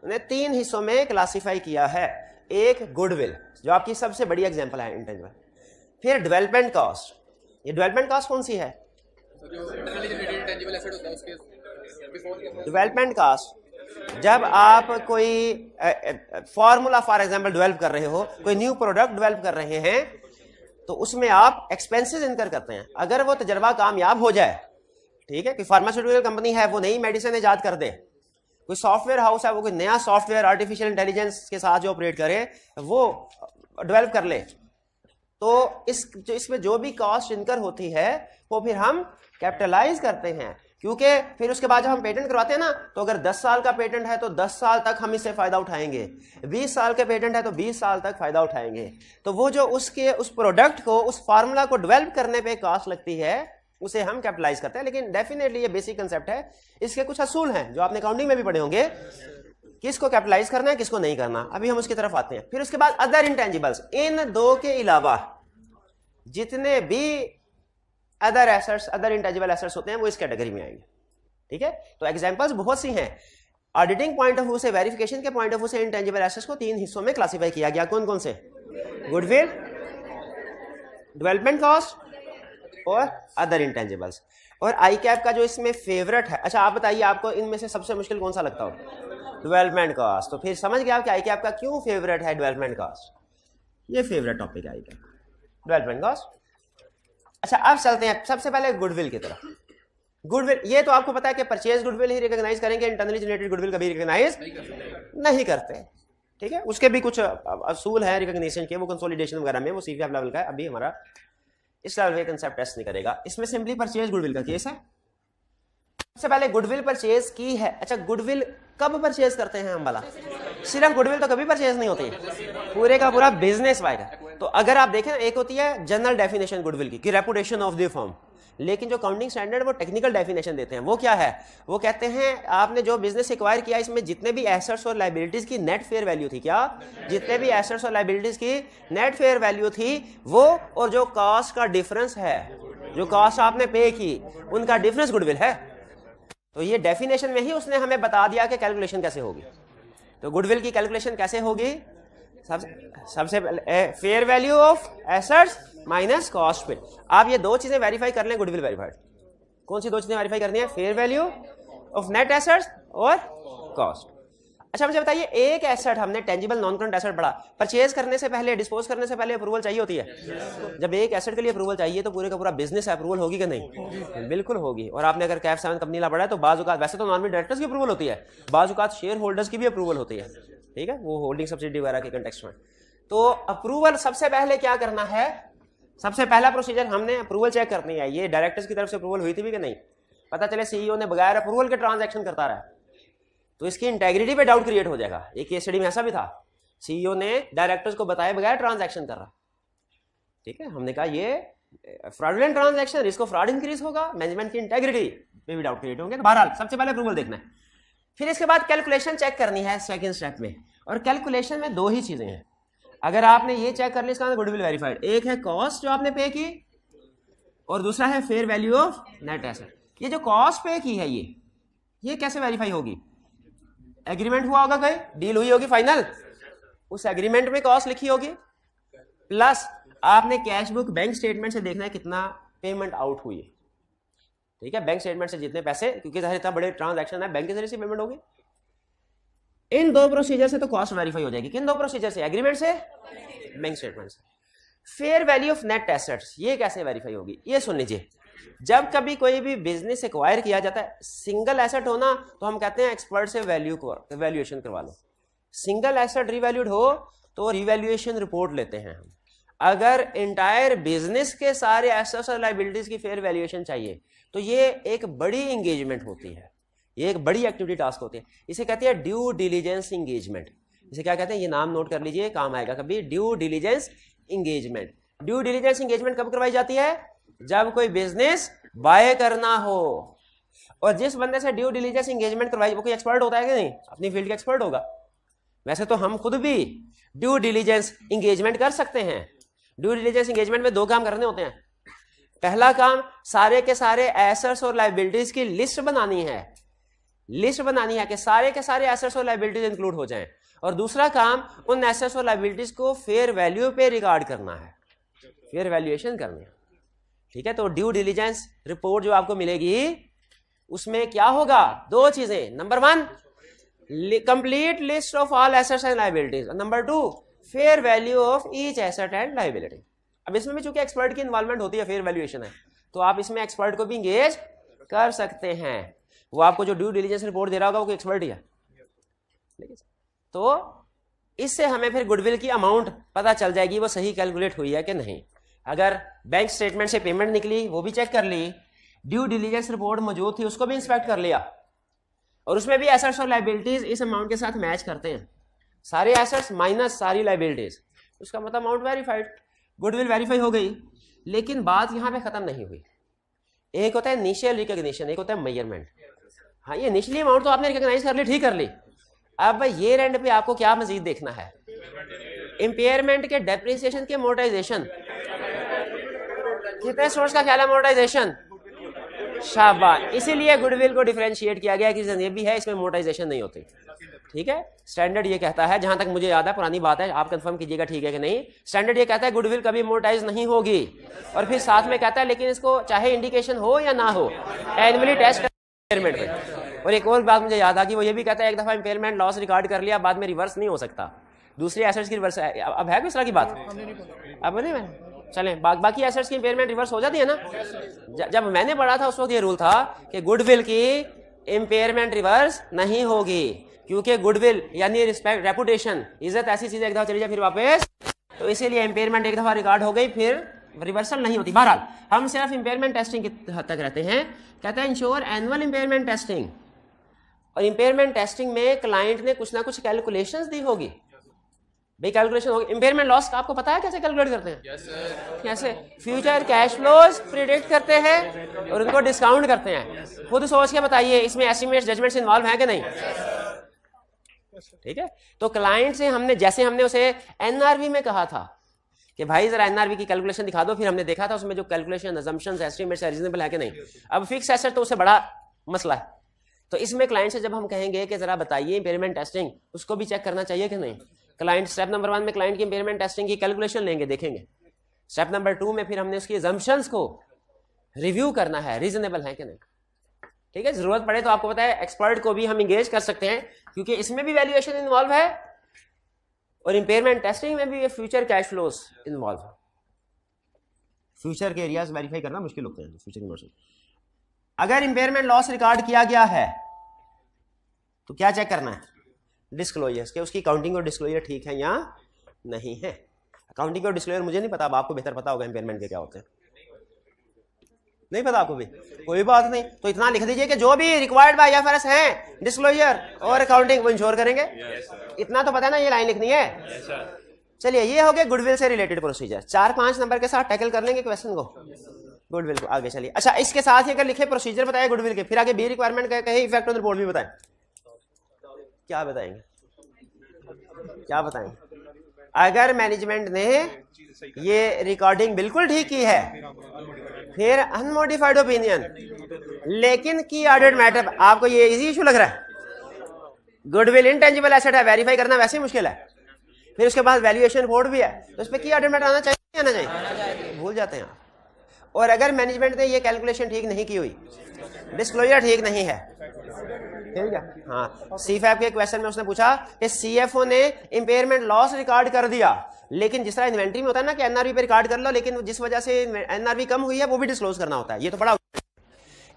उन्हें 3 हिस्सों में क्लासिफाई किया है। एक गुडविल, जो आपकी सबसे बड़ी एग्जांपल है इंटेंजिबल। फिर डेवलपमेंट कॉस्ट, ये डेवलपमेंट कॉस्ट कौन सी है? डेवलपमेंट कॉस्ट जब आप कोई फॉर्मूला फॉर एग्जांपल डेवलप कर रहे हो, कोई न्यू प्रोडक्ट डेवलप कर रहे हैं, तो उसमें आप एक्सपेंसेस इनकर करते हैं। अगर वो तजर्बा कामयाब हो जाए ठीक है, कोई फार्मास्यूटिकल कंपनी है वो नई मेडिसिन ईजाद कर दे, कोई सॉफ्टवेयर हाउस है वो कोई नया सॉफ्टवेयर आर्टिफिशियल इंटेलिजेंस के साथ जो ऑपरेट करे वो डेवलप कर ले, तो इसमें जो भी कॉस्ट इनकर होती है वो फिर हम कैपिटलाइज करते हैं, क्योंकि फिर उसके बाद जब हम पेटेंट करवाते हैं ना, तो अगर 10 साल का पेटेंट है तो 10 साल तक हम इससे फायदा उठाएंगे, 20 साल के पेटेंट है तो 20 साल तक फायदा उठाएंगे। तो वो जो उस प्रोडक्ट को, उस फार्मूला को डेवलप करने पे कॉस्ट लगती है उसे हम कैपिटलाइज करते हैं। लेकिन डेफिनेटली ये बेसिक कंसेप्ट है, इसके कुछ असूल हैं जो आपने अकाउंटिंग में भी पढ़े होंगे, किसको कैपिटलाइज करना है किसको नहीं करना। अभी हम उसकी तरफ आते हैं। फिर उसके बाद अदर इंटेंजिबल्स, इन दो के अलावा जितने भी other assets, other intangible assets होते हैं वो इस कैटेगरी में आएंगे। ठीक है, तो एग्जांपल्स बहुत सी हैं। ऑडिटिंग पॉइंट ऑफ व्यू से, वेरिफिकेशन के पॉइंट ऑफ व्यू से इंटेंजिबल एसेट्स को 3 हिस्सों में क्लासिफाई किया गया। कौन कौन से? गुडविल, डेवलपमेंट कॉस्ट और अदर इंटेंजिबल्स। और आई कैप का जो इसमें फेवरेट है, अच्छा आप बताइए आपको इनमें से सबसे मुश्किल कौन सा लगता हो? Development cost. तो फिर समझ गया कि आई कैप का क्यों फेवरेट है डेवलपमेंट कॉस्ट, ये फेवरेट टॉपिक है आई कैप, डेवलपमेंट कॉस्ट। अच्छा अब चलते हैं सबसे पहले गुडविल की तरफ। गुडविल, ये तो आपको पता है कि परचेज गुडविल ही रिकॉग्नाइज करेंगे, इंटरनली जनरेटेड गुडविल कभी रिकॉग्नाइज नहीं करते। ठीक है, उसके भी कुछ असूल हैं रिकॉग्निशन के, वो कंसोलिडेशन वगैरह में, वो सीवीएफ लेवल का है, अभी हमारा इस लेवल पे कंसेप्ट टेस्ट नहीं करेगा। इसमें सिंपली परचेज गुडविल का केस है। सबसे पहले गुडविल परचेज की है। अच्छा गुडविल कब परचेज करते हैं हम भला? सिर्फ गुडविल तो कभी परचेज नहीं होती, पूरे का पूरा बिजनेस वाइड। तो अगर आप देखें, एक होती है जनरल डेफिनेशन गुडविल की, रेपुटेशन ऑफ द फर्म, लेकिन जो काउंटिंग स्टैंडर्ड वो टेक्निकल डेफिनेशन देते हैं। वो क्या है? वो कहते हैं आपने जो बिजनेस एक्वायर किया इसमें जितने भी एसेट्स और लायबिलिटीज की नेट फेयर वैल्यू थी, क्या जितने भी एसेट्स और लायबिलिटीज की नेट फेयर वैल्यू थी वो, और जो कॉस्ट का डिफरेंस है, जो कॉस्ट आपने पे की उनका डिफरेंस गुडविल है। तो ये डेफिनेशन में ही उसने हमें बता दिया कि कैलकुलेशन कैसे होगी। तो गुडविल की कैलकुलेशन कैसे होगी? सबसे पहले fair value of assets minus cost पे। आप ये दो चीजें वेरीफाई कर लें गुडविल वेरीफाइड। कौन सी दो चीजें वेरीफाई करनी है? Fair value of net assets और कॉस्ट। अच्छा मुझे बताइए, एक एसेट हमने टेंजिबल नॉन करंट एसेट पढ़ा, परचेज करने से पहले, डिस्पोज करने से पहले अप्रूवल चाहिए होती है। जब एक एसेट के लिए अप्रूवल चाहिए तो पूरे का पूरा बिजनेस अप्रूवल होगी कि नहीं? बिल्कुल होगी। और आपने अगर कैफ 7 कंपनी ला पढ़ा है तो बाजुकात, वैसे तो नॉर्मल डायरेक्टर्स की अप्रूवल होती है, बाजुकात शेयर होल्डर्स की भी अप्रूवल होती है। ठीक है, वो होल्डिंग सब्सिडी वगैरह के कंटेक्स्ट में। तो अप्रूवल सबसे पहले क्या करना है? सबसे पहला प्रोसीजर हमने अप्रूवल चेक करनी है, ये डायरेक्टर्स की तरफ से अप्रूवल हुई थी भी कि नहीं। पता चले सीईओ ने बगैर अप्रूवल के ट्रांजैक्शन करता रहा तो इसकी इंटेग्रिटी पे डाउट क्रिएट हो जाएगा। एक केस स्टडी में ऐसा भी था, सीईओ ने डायरेक्टर्स को बताए बगैर ट्रांजैक्शन कर रहा। ठीक है, हमने कहा ये fraudulent transaction, risk of fraud increase होगा, मैनेजमेंट की इंटेग्रिटी पे भी डाउट क्रिएट होंगे। तो बहरहाल सबसे पहले अप्रूवल देखना है, फिर इसके बाद कैलकुलेशन चेक करनी है सेकंड स्टेप में। और कैलकुलेशन में दो ही चीजें हैं। अगर आपने ये चेक कर लिया, इसका गुडविल वेरीफाइड, एक है कॉस्ट जो आपने पे की और दूसरा है fair value of net asset. ये जो कॉस्ट पे की है ये कैसे वेरीफाई होगी? एग्रीमेंट हुआ होगा, कोई डील हुई होगी फाइनल, उस एग्रीमेंट में कॉस्ट लिखी होगी, प्लस आपने कैश बुक बैंक स्टेटमेंट से देखना है कितना पेमेंट आउट हुई है। ठीक है, बैंक स्टेटमेंट से जितने पैसे, क्योंकि इतना बड़े ट्रांजैक्शन है, बैंक के जरिए से पेमेंट होगी। इन दो प्रोसीजर से तो कॉस्ट वेरीफाई हो जाएगी। किन दो प्रोसीजर से? एग्रीमेंट से, बैंक स्टेटमेंट से। Fair value of net assets ये कैसे वेरीफाई होगी? ये सुन लीजिए, जब कभी कोई भी बिजनेस एक्वायर किया जाता है, सिंगल एसेट होना तो हम कहते हैं एक्सपर्ट से वैल्यूएशन करवा लो। सिंगल एसेट रिवैल्यूड हो तो रिवैल्यूएशन रिपोर्ट लेते हैं हम। अगर इंटायर बिजनेस के सारे एसेट्स और लायबिलिटीज की फेयर वैल्यूएशन चाहिए तो ये एक बड़ी एंगेजमेंट होती है, ये एक बड़ी एक्टिविटी टास्क होती है। इसे कहते हैं ड्यू डिलीजेंस एंगेजमेंट। इसे क्या कहते हैं? ये नाम नोट कर लीजिए, काम आएगा कभी। Due diligence engagement. Due diligence engagement कब करवाई जाती है? जब कोई बिजनेस बाय करना हो। और जिस बंदे से ड्यू डिलीजेंस एंगेजमेंट करवाई वो कोई एक्सपर्ट होता है कि नहीं? अपनी फील्ड का एक्सपर्ट होगा। वैसे तो हम खुद भी ड्यू डिलीजेंस एंगेजमेंट कर सकते हैं। ड्यू डिलीजेंस एंगेजमेंट में दो काम करने होते हैं। पहला काम, सारे के सारे एसेट्स और लायबिलिटीज की लिस्ट बनानी है। लिस्ट बनानी है कि सारे के सारे एसेट्स और लायबिलिटीज इंक्लूड हो जाएं। और दूसरा काम, उन एसेट्स और लायबिलिटीज को फेयर वैल्यू पे रिकॉर्ड करना है, फेयर वैल्यूएशन करनी है। ठीक है, तो ड्यू डिलीजेंस रिपोर्ट जो आपको मिलेगी उसमें क्या होगा? दो चीजें। Number 1, complete list of all assets and liabilities. Number 2, fair value of each asset and liability. अब इसमें भी चूंकि एक्सपर्ट की इन्वॉल्वमेंट होती है, फेयर वैल्यूएशन है, तो आप इसमें एक्सपर्ट को भी इंगेज कर सकते हैं। वो आपको जो ड्यू डिलीजेंस रिपोर्ट दे रहा होगा वो कोई एक्सपर्ट ही है। तो इससे हमें फिर गुडविल की अमाउंट पता चल जाएगी वो सही कैलकुलेट हुई है कि नहीं। अगर बैंक स्टेटमेंट से पेमेंट निकली वो भी चेक कर ली, ड्यू डिलीजेंस रिपोर्ट मौजूद थी उसको भी इंस्पेक्ट कर लिया, और उसमें भी एसेट्स और लायबिलिटीज इस अमाउंट के साथ मैच करते हैं, सारे एसेट्स माइनस सारी लायबिलिटीज, उसका मतलब अमाउंट वेरीफाइड, गुडविल वेरीफाई हो गई। लेकिन बात यहाँ पे खत्म नहीं हुई। एक होता है इनिशियल रिकॉग्निशन, एक होता है मेजरमेंट। हाँ, ये इनिशियली अमाउंट तो आपने रिकॉग्नाइज कर ली, ठीक कर ली। अब ये एंड पे आपको क्या मजीद देखना है, इंपेयरमेंट के डेप्रिसिएशन के मोर्टाइजेशन, कितने सोर्स का ख्याल है मोर्टाइजेशन, शाबाश। इसीलिए गुडविल को डिफरेंशिएट किया गया कि ये भी है, इसमें मोर्टाइजेशन नहीं होती। ठीक है, स्टैंडर्ड ये कहता है, जहां तक मुझे याद है, पुरानी बात है, आप कंफर्म कीजिएगा ठीक है कि नहीं, स्टैंडर्ड ये कहता है गुडविल कभी मोर्टाइज नहीं होगी, और फिर साथ में कहता है लेकिन इसको चाहे इंडिकेशन हो या ना हो एनुअली टेस्ट इंपेयरमेंट में। और एक और बात मुझे याद आ गई, वो ये भी कहता है एक दफा इंपेयरमेंट लॉस रिकॉर्ड कर लिया, बाद में रिवर्स नहीं हो सकता, दूसरे एसेट्स की रिवर्स। अब है किस तरह की बात, अब नहीं मैं चलें, बाकी एसेट्स की इंपेयरमेंट रिवर्स हो जाती है ना। जब मैंने पढ़ा था उस वक्त ये रूल था कि गुडविल की इंपेयरमेंट रिवर्स नहीं होगी, क्योंकि गुडविल यानी रिस्पेक्ट, रेपुटेशन, इज्जत ऐसी चीज एक दफा चली जाए फिर वापस, तो इसीलिए इंपेयरमेंट एक दफा रिकॉर्ड हो गई फिर रिवर्सल नहीं होती। बहरहाल हम सिर्फ इंपेयरमेंट टेस्टिंग की हद तक रहते हैं। कहता है इंश्योर एनुअल इंपेयरमेंट टेस्टिंग, और इंपेयरमेंट टेस्टिंग में क्लाइंट ने कुछ ना कुछ कैलकुलेशंस दी होगी, भाई कैलकुलेशन होगी। इंपेयरमेंट लॉस का आपको पता है कैसे कैलकुलेट करते हैं? yes, कैसे फ्यूचर कैश फ्लोज प्रिडिक्ट करते हैं और उनको डिस्काउंट करते हैं। खुद सोच के बताइए, इसमें एस्टिमेट्स जजमेंट्स इन्वॉल्व है कि नहीं? ठीक है, तो क्लाइंट से हमने, जैसे हमने उसे एनआरवी में कहा था कि भाई जरा एनआरवी की कैलकुलेशन दिखा दो, फिर हमने देखा था उसमें जो कैलकुलेशन अजम्पशंस एस्टिमेट्स रीजनेबल है कि नहीं। अब फिक्स एसेट तो उससे बड़ा मसला है, तो इसमें क्लाइंट से जब हम कहेंगे कि जरा बताइए इंपेयरमेंट टेस्टिंग, उसको भी चेक करना चाहिए कि नहीं। क्लाइंट स्टेप नंबर 1 में क्लाइंट की इंपेयरमेंट टेस्टिंग की कैलकुलेशन लेंगे, देखेंगे। स्टेप नंबर 2 में फिर हमने उसकी अजम्पशंस को रिव्यू करना है, रीजनेबल है कि नहीं। ठीक है, जरूरत पड़े तो आपको पता है एक्सपर्ट को भी हम इंगेज कर सकते हैं, क्योंकि इसमें भी वैल्यूएशन इन्वॉल्व है और इंपेयरमेंट टेस्टिंग में भी ये फ्यूचर कैश फ्लोज इन्वॉल्व है। फ्यूचर के एरियाज वेरीफाई करना मुश्किल होते हैं फ्यूचर इन्वर्सन। अगर इंपेयरमेंट लॉस रिकॉर्ड किया गया है तो क्या चेक करना है? डिस्क्लोजर्स के, उसकी काउंटिंग और डिस्क्लोजर ठीक है या नहीं है। अकाउंटिंग और डिस्क्लोजर मुझे नहीं पता, अब आपको बेहतर पता होगा इंपेयरमेंट के क्या होते हैं। नहीं पता आपको भी, कोई बात नहीं, तो इतना लिख दीजिए कि जो भी रिक्वायर्ड बाय आईएफआरएस हैं, डिस्क्लोजर और अकाउंटिंग, वो इंश्योर करेंगे। इतना तो पता ना, ये लाइन लिखनी है। चलिए, ये हो गए गुडविल से रिलेटेड प्रोसीजर। 4-5 नंबर के साथ टैकल कर लेंगे क्वेश्चन को, गुडविल को। आगे चलिए, अच्छा इसके साथ ही अगर लिखे प्रोसीजर बताए गुडविल के, फिर आगे बी रिक्वायरमेंट का कहे इफेक्ट ऑन रिपोर्ट भी बताएं। क्या बताएंगे, क्या बताएंगे? अगर मैनेजमेंट ने ये रिकॉर्डिंग बिल्कुल ठीक की है, फिर अनमोडिफाइड ओपिनियन, लेकिन की ऑडिट मैटर, आपको ये इजी इशू लग रहा है? गुडविल इंटेंजिबल एसेट है, वेरीफाई करना वैसे ही मुश्किल है, फिर उसके बाद वैल्यूएशन रिपोर्ट भी है, तो उस पर की ऑडिट मैटर आना चाहिए, आना चाहिए, भूल जाते हैं आप। और अगर मैनेजमेंट ने ये कैलकुलेशन ठीक नहीं की हुई, डिस्क्लोजर ठीक नहीं है, ठीक है, हाँ, सीफैप के क्वेश्चन में उसने पूछा कि सीएफओ ने इंपेयरमेंट लॉस रिकॉर्ड कर दिया, लेकिन जिस तरह इन्वेंट्री में होता है ना कि एनआरवी पे रिकॉर्ड कर लो, लेकिन जिस वजह से एनआरवी कम हुई है वो भी डिस्क्लोज करना होता है, ये तो बड़ा।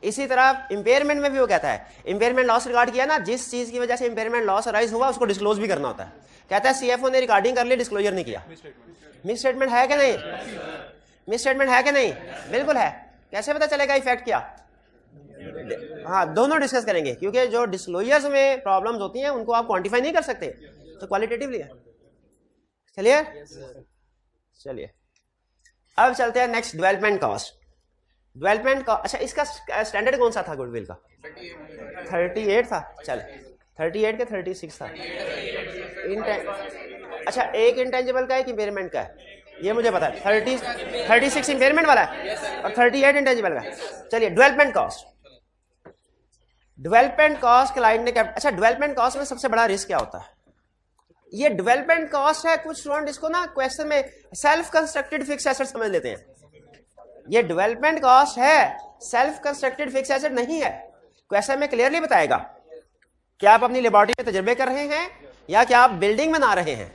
इसी तरह इंपेयरमेंट में भी वो कहता है इंपेयरमेंट लॉस रिकॉर्ड किया ना, जिस चीज की वजह से इंपेयरमेंट लॉस अराइज हुआ उसको डिस्क्लोज भी करना होता है। कहता है सीएफओ ने रिकॉर्डिंग कर ली, डिस्क्लोजर नहीं किया, मिस स्टेटमेंट है कि नहीं? मिस स्टेटमेंट है कि नहीं? बिल्कुल है। कैसे पता चलेगा इफेक्ट क्या? हाँ, दोनों डिस्कस करेंगे, क्योंकि जो डिस्क्लोजर्स में प्रॉब्लम्स होती हैं उनको आप क्वांटिफाई नहीं कर सकते, तो क्वालिटेटिवली है। चलिए चलिए, अब चलते हैं next, development cost. Development cost, अच्छा इसका स्टैंडर्ड कौन सा था गुडविल का? 38 था। चल 38 के 36 था। अच्छा, एक इंटेंजिबल का, एक इंपेयरमेंट का है, ये मुझे पता है। 36 इंपेयरमेंट वाला है और 38 इंटेंजिबल का है। चलिए, development cost. Development cost client ने, अच्छा डेवलपमेंट कॉस्ट में सबसे बड़ा रिस्क क्या होता है? ये डेवलपमेंट कॉस्ट है, कुछ स्टूडेंट इसको ना क्वेश्चन में सेल्फ कंस्ट्रक्टेड फिक्स एसेट समझ लेते हैं। ये डेवलपमेंट कॉस्ट है, सेल्फ कंस्ट्रक्टेड फिक्स एसेट नहीं है। क्वेश्चन में क्लियरली बताएगा कि आप अपनी लेबोरेटरी में तजर्बे कर रहे हैं या क्या आप बिल्डिंग बना रहे हैं।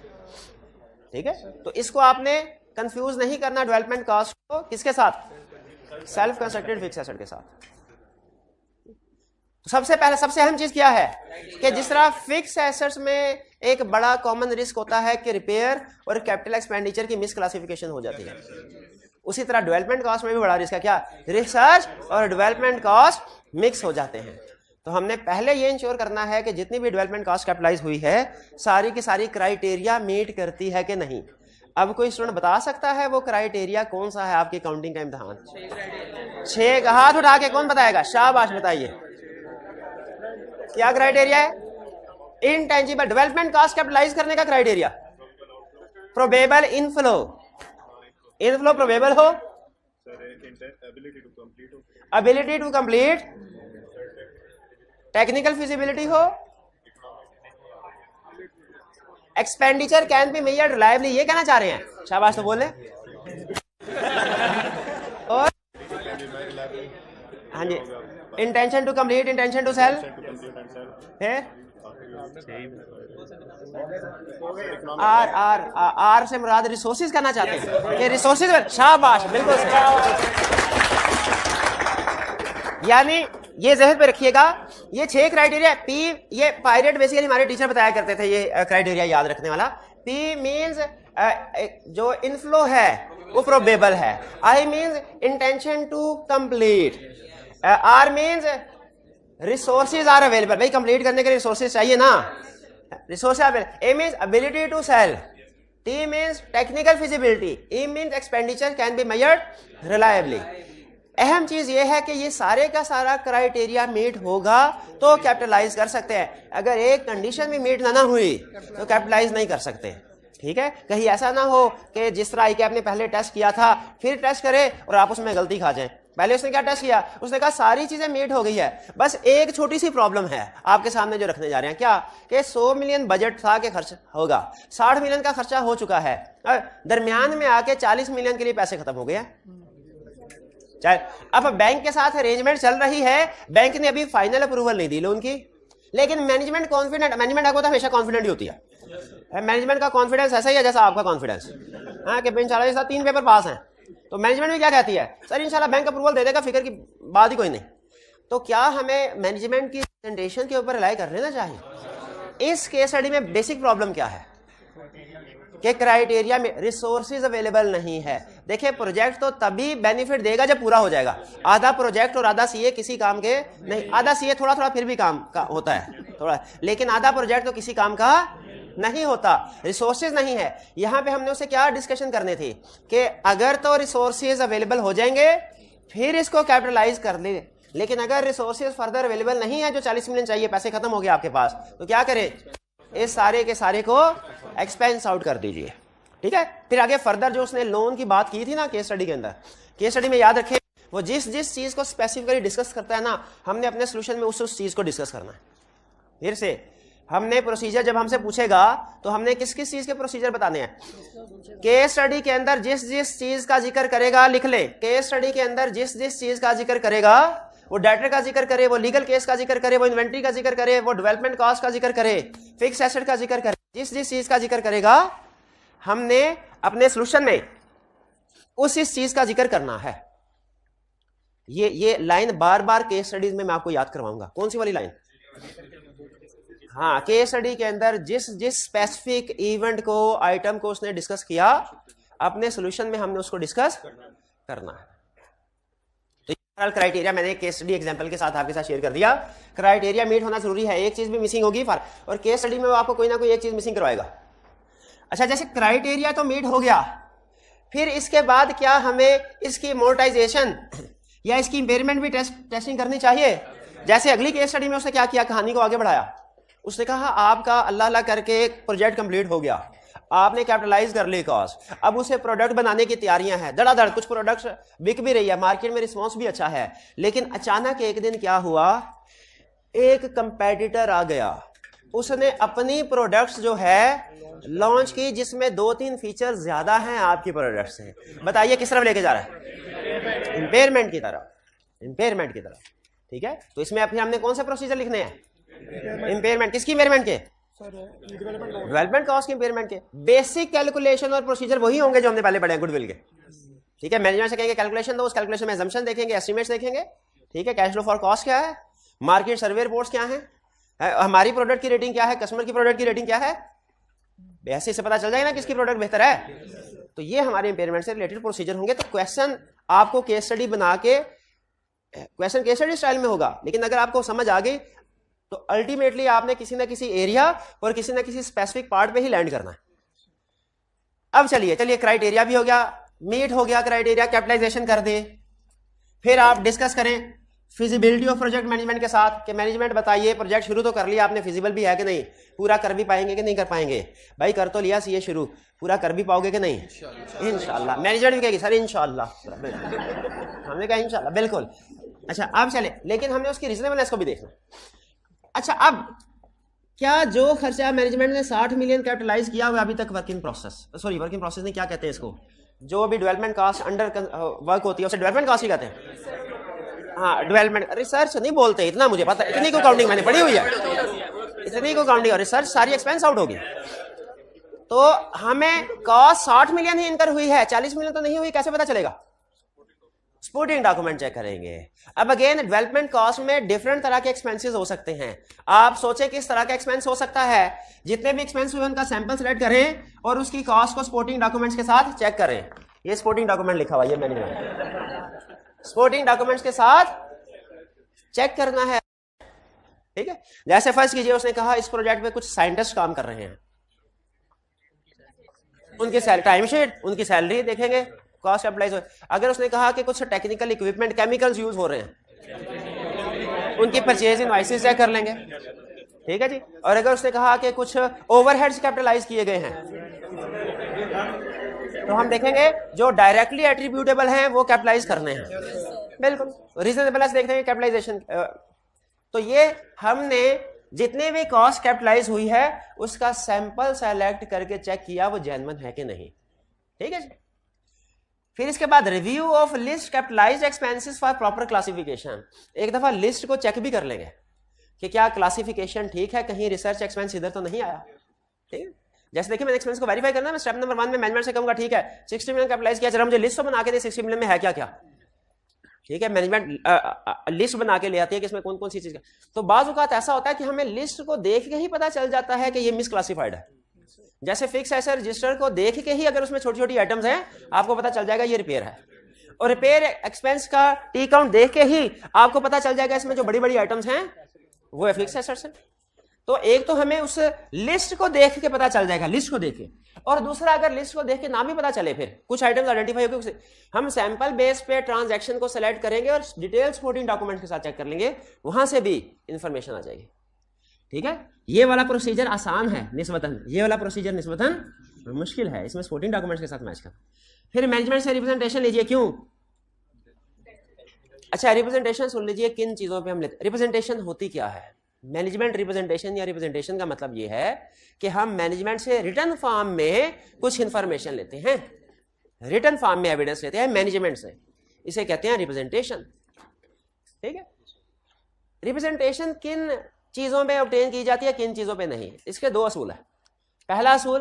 ठीक है, तो इसको आपने कंफ्यूज नहीं करना डेवलपमेंट कॉस्ट को किसके साथ? सेल्फ कंस्ट्रक्टेड फिक्स एसेट के साथ। तो सबसे पहले सबसे अहम चीज क्या है कि जिस तरह फिक्स एसेट्स में एक बड़ा कॉमन रिस्क होता है कि रिपेयर और कैपिटल एक्सपेंडिचर की मिस क्लासिफिकेशन हो जाती है, उसी तरह डेवलपमेंट कॉस्ट में भी बड़ा रिस्क है क्या, रिसर्च और डेवलपमेंट कॉस्ट मिक्स हो जाते हैं। तो हमने पहले ये इंश्योर करना है कि जितनी भी डेवलपमेंट कॉस्ट कैपिटलाइज हुई है सारी की सारी क्राइटेरिया मीट करती है कि नहीं। अब कोई स्टूडेंट बता सकता है वो क्राइटेरिया कौन सा है आपकी काउंटिंग का इम्तिहान? 6 का हाथ उठा के कौन बताएगा? शाबाश, बताइए क्या क्राइटेरिया है? इनटेंजिबल डेवलपमेंट कॉस्ट कैपिटलाइज करने का criteria probable inflow, inflow probable हो, ability to complete, technical feasibility हो, expenditure can be measured reliably, ये कहना चाह रहे हैं? शाबाश, तो बोले। और हाँ जी, intention to complete, intention to sell है, आर आर आर से मुराद रिसोर्सेज करना चाहते हैं कि रिसोर्सेज, शाबाश, बिल्कुल सही। यानी ये जहन पे रखिएगा, ये 6 क्राइटेरिया। पी, ये पायरेट बेसिकली हमारे टीचर बताया करते थे ये क्राइटेरिया याद रखने वाला। पी मींस जो इनफ्लो है वो प्रोबेबल है, I means intention to complete, R means resources are available, भाई कंप्लीट करने के लिए रिसोर्सेज चाहिए ना, resources available, A means ability to sell, T means technical feasibility, E means expenditure can be measured reliably. अहम चीज ये है कि ये सारे का सारा क्राइटेरिया मीट होगा तो कैपिटलाइज कर सकते हैं, अगर एक कंडीशन भी मीट ना हुई तो कैपिटलाइज नहीं कर सकते। ठीक है, कहीं ऐसा ना हो कि जिस तरह ICAP ने पहले टेस्ट किया था फिर टेस्ट करे और आप उसमें गलती खा जाएं। पहले उसने क्या टेस्ट किया, उसने कहा सारी चीजें मीट हो गई है, बस एक छोटी सी प्रॉब्लम है आपके सामने जो रखने जा रहे हैं, क्या कि 100 मिलियन बजट था कि खर्च होगा, 60 मिलियन का खर्चा हो चुका है, दरमियान में आके 40 मिलियन के लिए पैसे खत्म हो गए। अब बैंक के साथ अरेंजमेंट चल रही है, बैंक ने अभी फाइनल अप्रूवल नहीं दी लोन की, लेकिन मैनेजमेंट कॉन्फिडेंट, मैनेजमेंट आपको तो हमेशा कॉन्फिडेंट ही होती है, मैनेजमेंट का कॉन्फिडेंस ऐसा ही है जैसा आपका कॉन्फिडेंस, हाँ कि इंशाल्लाह के साथ 3 पेपर पास हैं, तो मैनेजमेंट भी क्या कहती है, सर इंशाल्लाह बैंक अप्रूवल दे देगा, फिक्र की बात ही कोई नहीं। तो क्या हमें मैनेजमेंट की प्रेजेंटेशन के ऊपर रिलाई कर लेना चाहिए? इस केस स्टडी में बेसिक प्रॉब्लम क्या है कि क्राइटेरिया में रिसोर्सेज अवेलेबल नहीं है। देखिए प्रोजेक्ट तो तभी बेनिफिट देगा जब पूरा हो जाएगा, आधा प्रोजेक्ट और आधा सीए किसी काम के नहीं, आधा सीए थोड़ा थोड़ा फिर भी काम का होता है थोड़ा, लेकिन आधा प्रोजेक्ट तो किसी काम का नहीं होता, रिसोर्सेज नहीं है। यहाँ पे हमने उसे क्या डिस्कशन करनी थी कि अगर तो रिसोर्सेज अवेलेबल हो जाएंगे फिर इसको कैपिटलाइज कर ले, लेकिन अगर रिसोर्सेज फर्दर अवेलेबल नहीं है, जो 40 मिलियन चाहिए, पैसे खत्म हो गए आपके पास, तो क्या करें, इस सारे के सारे को एक्सपेंस आउट कर दीजिए। ठीक है, फिर आगे फर्दर जो उसने लोन की बात की थी ना केस स्टडी के अंदर, केस स्टडी में याद रखें वो जिस जिस चीज को स्पेसिफिकली डिस्कस करता है ना, हमने अपने सोल्यूशन में उस चीज को डिस्कस करना है। फिर से हमने प्रोसीजर जब हमसे पूछेगा तो हमने किस किस चीज के प्रोसीजर बताने हैं, केस स्टडी के अंदर जिस जिस चीज का जिक्र करेगा लिख ले, केस स्टडी के अंदर जिस जिस चीज का जिक्र करेगा, वो डेटर का जिक्र करे, वो लीगल केस का जिक्र करे, वो इन्वेंट्री का जिक्र करे, वो डेवलपमेंट कॉस्ट का जिक्र करे, फिक्स एसेट का जिक्र करे, जिस जिस चीज का जिक्र करेगा हमने अपने सोल्यूशन में उस इस चीज का जिक्र करना है। ये लाइन बार बार केस स्टडीज में मैं आपको याद करवाऊंगा। कौन सी वाली लाइन? हाँ, केस स्टडी के अंदर जिस जिस स्पेसिफिक इवेंट को, आइटम को उसने डिस्कस किया, अपने सोल्यूशन में हमने उसको डिस्कस करना है। तो क्राइटेरिया मैंने केस स्टडी एग्जांपल के साथ आपके साथ शेयर कर दिया। क्राइटेरिया मीट होना जरूरी है, एक चीज भी मिसिंग होगी और केस स्टडी में वो आपको कोई ना कोई एक चीज मिसिंग करवाएगा। अच्छा, जैसे क्राइटेरिया तो मीट हो गया, फिर इसके बाद क्या हमें इसकी अमोर्टाइजेशन या इसकी इंपेयरमेंट भी टेस्टिंग करनी चाहिए? जैसे अगली केस स्टडी में उसने क्या किया, कहानी को आगे बढ़ाया, उसने कहा आपका अल्लाह अल्लाह करके एक प्रोजेक्ट कंप्लीट हो गया, आपने कैपिटलाइज कर ली कॉस्ट, अब उसे प्रोडक्ट बनाने की तैयारियां हैं, धड़ाधड़ कुछ प्रोडक्ट्स बिक भी रही है, मार्केट में रिस्पांस भी अच्छा है, लेकिन अचानक एक दिन क्या हुआ, एक कंपेटिटर आ गया, उसने अपनी प्रोडक्ट्स जो है लॉन्च की जिसमें 2-3 फीचर ज्यादा हैं आपकी प्रोडक्ट से। बताइए किस तरफ लेके जा रहा है? इंपेयरमेंट की तरफ, इंपेयरमेंट की तरफ। ठीक है, तो इसमें फिर हमने कौन से प्रोसीजर लिखने हैं? इंपेयरमेंट किसकी? इंपेयरमेंट के, डेवलपमेंट कॉस्ट के इंपेयरमेंट के। बेसिक कैलकुलेशन और प्रोसीजर वही होंगे जो हमने पहले पढ़े हैं गुडविल के। ठीक है, मैनेजमेंट से कहेंगे कैलकुलेशन दो, उस कैलकुलेशन में असम्पशन देखेंगे, एस्टिमेट्स देखेंगे। ठीक है, कैश फ्लो फॉर कॉस्ट क्या है, मार्केट सर्वे रिपोर्ट्स क्या हैं, हमारी प्रोडक्ट की रेटिंग क्या है, कस्टमर की प्रोडक्ट की रेटिंग क्या है, ऐसे से पता चल जाएगा ना किसकी प्रोडक्ट बेहतर है। तो ये हमारे इंपेयरमेंट से रिलेटेड प्रोसीजर होंगे। तो क्वेश्चन आपको केस स्टडी बना के, क्वेश्चन केस स्टडी स्टाइल में होगा, लेकिन अगर आपको समझ आ गई तो अल्टीमेटली आपने किसी ना किसी एरिया और किसी ना किसी स्पेसिफिक पार्ट पे ही लैंड करना है। अब चलिए क्राइटेरिया भी हो गया, मीट हो गया क्राइटेरिया, कैपिटलाइजेशन कर दे, फिर आप डिस्कस करें फिजिबिलिटी ऑफ प्रोजेक्ट मैनेजमेंट के साथ कि मैनेजमेंट बताइए प्रोजेक्ट शुरू तो कर लिया आपने, फिजिबल भी है कि नहीं, पूरा कर भी पाएंगे कि नहीं कर पाएंगे। भाई कर तो लिया सीए शुरू, पूरा कर भी पाओगे कि नहीं, इंशाल्लाह। मैनेजमेंट भी कहेगी सर इंशाल्लाह, हमने कहा इंशाल्लाह बिल्कुल। अच्छा अब चले, लेकिन हमने उसकी रीजनेबलनेस को भी देखना। अच्छा अब क्या जो खर्चा मैनेजमेंट ने 60 मिलियन कैपिटलाइज किया हुआ अभी तक वर्क इन प्रोसेस नहीं, क्या कहते हैं इसको, जो भी डेवलपमेंट कास्ट अंडर वर्क होती है उसे डेवलपमेंट कास्ट ही कहते हैं। हाँ डेवलपमेंट, रिसर्च नहीं बोलते, इतना मुझे पता, इतनी को काउंटिंग मैंने पढ़ी हुई है, इतनी को काउंटिंग और रिसर्च सारी एक्सपेंस आउट होगी। तो हमें कॉस्ट 60 मिलियन ही इनकर हुई है, 40 मिलियन तो नहीं हुई, कैसे पता चलेगा, सपोर्टिंग डॉक्यूमेंट चेक करेंगे। अब अगेन डेवलपमेंट कॉस्ट में डिफरेंट तरह के एक्सपेंसेस हो सकते हैं। आप सोचें किस तरह का एक्सपेंस हो सकता है, जितने भी एक्सपेंस हुए उनका सैंपल सेलेक्ट करें और उसकी कॉस्ट को सपोर्टिंग डॉक्यूमेंट्स के साथ चेक करें। ये सपोर्टिंग डॉक्यूमेंट लिखा हुआ है, मैनेजमेंट सपोर्टिंग डॉक्यूमेंट्स के साथ चेक करना है, ठीक है। जैसे फर्स्ट कीजिए, उसने कहा इस प्रोजेक्ट में कुछ साइंटिस्ट काम कर रहे हैं, उनकी टाइम शीट, उनकी सैलरी देखेंगे, कॉस्ट कैपिटलाइज हो। अगर उसने कहा कि कुछ टेक्निकल इक्विपमेंट केमिकल्स यूज हो रहे हैं, उनकी परचेज इनवॉइसेस चेक कर लेंगे, ठीक है जी। और अगर उसने कहा कि कुछ ओवरहेड्स कैपिटलाइज किए गए हैं तो हम देखेंगे जो डायरेक्टली एट्रीब्यूटेबल हैं वो कैपिटलाइज करने हैं, बिल्कुल। रीजनेबलनेस देखते हैं कैपिटलाइजेशन। तो ये हमने जितने भी कॉस्ट कैपिटलाइज हुई है उसका सैंपल सेलेक्ट करके चेक किया वो जेन्युइन है कि नहीं, ठीक है जी। फिर इसके बाद review of list capitalised expenses for proper classification, एक दफा लिस्ट को चेक भी कर लेंगे कि क्या क्लासिफिकेशन ठीक है, कहीं रिसर्च एक्सपेंस इधर तो नहीं आया, ठीक है। जैसे देखिए मैंने एक्सपेंस को वेरीफाई करना है, मैं स्टेप नंबर 1 में मैनेजमेंट से कहूंगा ठीक है 60 मिलियन कैपिटलाइज किया, जरा मुझे लिस्ट तो बना के दे 60 मिलियन में है क्या क्या, ठीक है। मैनेजमेंट लिस्ट बना के ले आती है कि इसमें कौन कौन सी चीज। तो बाज़ औक़ात ऐसा होता है कि हमें लिस्ट को देख के ही पता चल जाता है कि ये मिसक्लासिफाइड है। जैसे फिक्स एसेट रजिस्टर को देख के ही अगर उसमें छोटी छोटी आइटम्स हैं आपको पता चल जाएगा ये रिपेयर है, और रिपेयर एक्सपेंस का टी काउंट देख के ही आपको पता चल जाएगा इसमें जो बड़ी बड़ी आइटम्स हैं वो है फिक्स एसेट्स हैं। तो एक तो हमें उस लिस्ट को देख के पता चल जाएगा, लिस्ट को देख के, और दूसरा अगर लिस्ट को देख के नाम ही पता चले, फिर कुछ आइटम्स आइडेंटिफाई होगी, हम सैंपल बेस पे ट्रांजैक्शन को सेलेक्ट करेंगे और डिटेल सपोर्टिंग डॉक्यूमेंट के साथ चेक कर लेंगे, वहां से भी इंफॉर्मेशन आ जाएगी, ठीक है। ये वाला प्रोसीजर आसान है निस्बतन, ये वाला प्रोसीजर निस्बतन मुश्किल है, इसमें सपोर्टिंग डॉक्यूमेंट्स के साथ मैच कर। फिर मैनेजमेंट से रिप्रेजेंटेशन लीजिए, क्यों? अच्छा रिप्रेजेंटेशन सुन लीजिए, किन चीजों पे हम लेते, रिप्रेजेंटेशन होती क्या है। मैनेजमेंट रिप्रेजेंटेशन या रिप्रेजेंटेशन का मतलब ये है कि हम मैनेजमेंट से रिटर्न फॉर्म में कुछ इंफॉर्मेशन लेते हैं, रिटर्न फॉर्म में एविडेंस लेते हैं मैनेजमेंट से, इसे कहते हैं रिप्रेजेंटेशन, ठीक है। रिप्रेजेंटेशन किन चीजों पे ऑब्टेन की जाती है, किन चीजों पे नहीं, इसके दो असूल है। पहला असूल,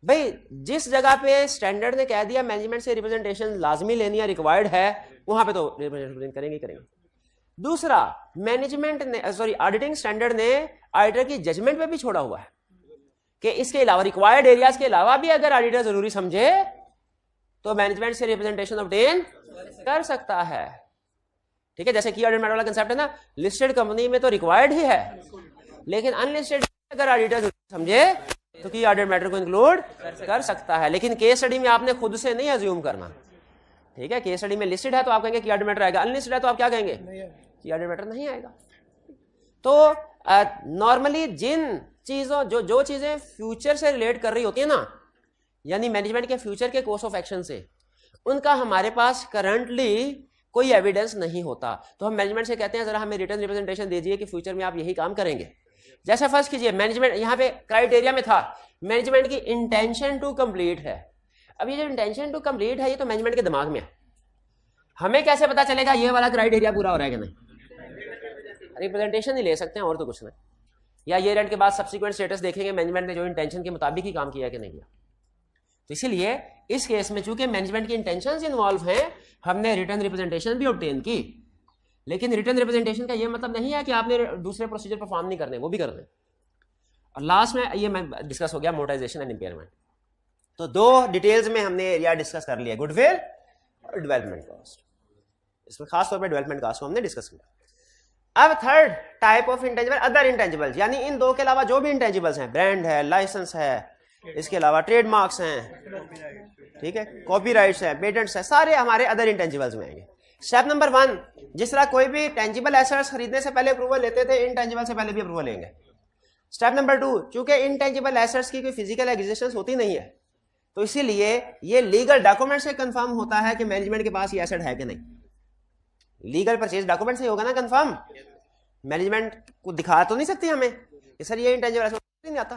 भाई जिस जगह पे स्टैंडर्ड ने कह दिया मैनेजमेंट से रिप्रेजेंटेशन लाजमी लेनी है, रिक्वायर्ड है, वहां पे तो रिप्रेजेंटेशन करेंगे। दूसरा, मैनेजमेंट ने ऑडिटिंग स्टैंडर्ड ने ऑडिटर की जजमेंट पे भी छोड़ा हुआ है कि इसके अलावा रिक्वायर्ड एरियाज के अलावा भी अगर ऑडिटर जरूरी समझे तो मैनेजमेंट से रिप्रेजेंटेशन ऑब्टेन कर सकता है, ठीक है। जैसे की ऑडिट वाला कंसेप्ट है ना, लिस्टेड कंपनी में तो रिक्वायर्ड ही है, लेकिन अनलिस्टेड अगर ऑडिटर समझे तो की ऑडिट मैटर को इंक्लूड कर सकता है, लेकिन केस स्टडी में आपने खुद से नहीं अज्यूम करना, ठीक है। केस स्टडी में लिस्टेड है तो आप कहेंगे की ऑडिट मैटर आएगा, अनलिस्टेड है तो आप क्या कहेंगे की ऑडिट मैटर नहीं आएगा। तो नॉर्मली जिन चीजों जो चीजें फ्यूचर से रिलेट कर रही होती है ना, यानी मैनेजमेंट के फ्यूचर के कोर्स ऑफ एक्शन से, उनका हमारे पास करंटली कोई एविडेंस नहीं होता, तो हम मैनेजमेंट से कहते हैं जरा हमें रिटर्न रिप्रेजेंटेशन दे दीजिए कि फ्यूचर में आप यही काम करेंगे। जैसे फर्स्ट कीजिए, मैनेजमेंट यहाँ पे क्राइटेरिया में था मैनेजमेंट की इंटेंशन टू कंप्लीट है। अब ये जो इंटेंशन टू कंप्लीट है ये तो मैनेजमेंट के दिमाग में है, हमें कैसे पता चलेगा ये वाला क्राइटेरिया पूरा हो रहा है कि नहीं? रिप्रेजेंटेशन ही ले सकते हैं और तो कुछ नहीं, या ये रेंट के बाद सब्सिक्वेंट स्टेटस देखेंगे मैनेजमेंट ने जो इंटेंशन के मुताबिक ही काम किया कि नहीं किया। तो इसीलिए इस केस में चूंकि मैनेजमेंट की इंटेंशंस इन्वॉल्व हैं, हमने रिटर्न रिप्रेजेंटेशन भी ऑब्टेन की। लेकिन रिटर्न रिप्रेजेंटेशन का ये मतलब नहीं है कि आपने दूसरे प्रोसीजर परफॉर्म नहीं करने, वो भी करने। और लास्ट में ये मैं डिस्कस हो गया मोनेटाइजेशन एंड इंपेयरमेंट। तो दो डिटेल्स में हमने एरिया डिस्कस कर लिया, गुडविल और डेवलपमेंट कॉस्ट। इसमें खास तौर पर डेवलपमेंट कॉस्ट को हमने डिस्कस किया। अब third type of intangible, other intangibles, यानी इन दो के अलावा जो भी इंटेंजिबल्स हैं, ब्रांड है, लाइसेंस है, इसके अलावा ट्रेडमार्क्स हैं, ठीक है, कॉपीराइट्स है, पेटेंट्स है, सारे हमारे अदर इंटेंजिबल्स में आएंगे। स्टेप नंबर 1, जिस तरह कोई भी टेंजिबल एसेट्स खरीदने से पहले अप्रूवल लेते थे, इनटेंजिबल से पहले भी अप्रूवल लेंगे। स्टेप नंबर 2, चूंकि इनटेंजिबल एसेट्स की कोई फिजिकल एग्जिस्टेंस होती नहीं है, तो इसीलिए ये लीगल डॉक्यूमेंट से कंफर्म होता है कि मैनेजमेंट के पास ये एसेट है कि नहीं। लीगल परचेज डॉक्यूमेंट से होगा ना कंफर्म, मैनेजमेंट को दिखा तो नहीं सकती हमें कि सर ये इंटेंजिबल एसेट नहीं आता।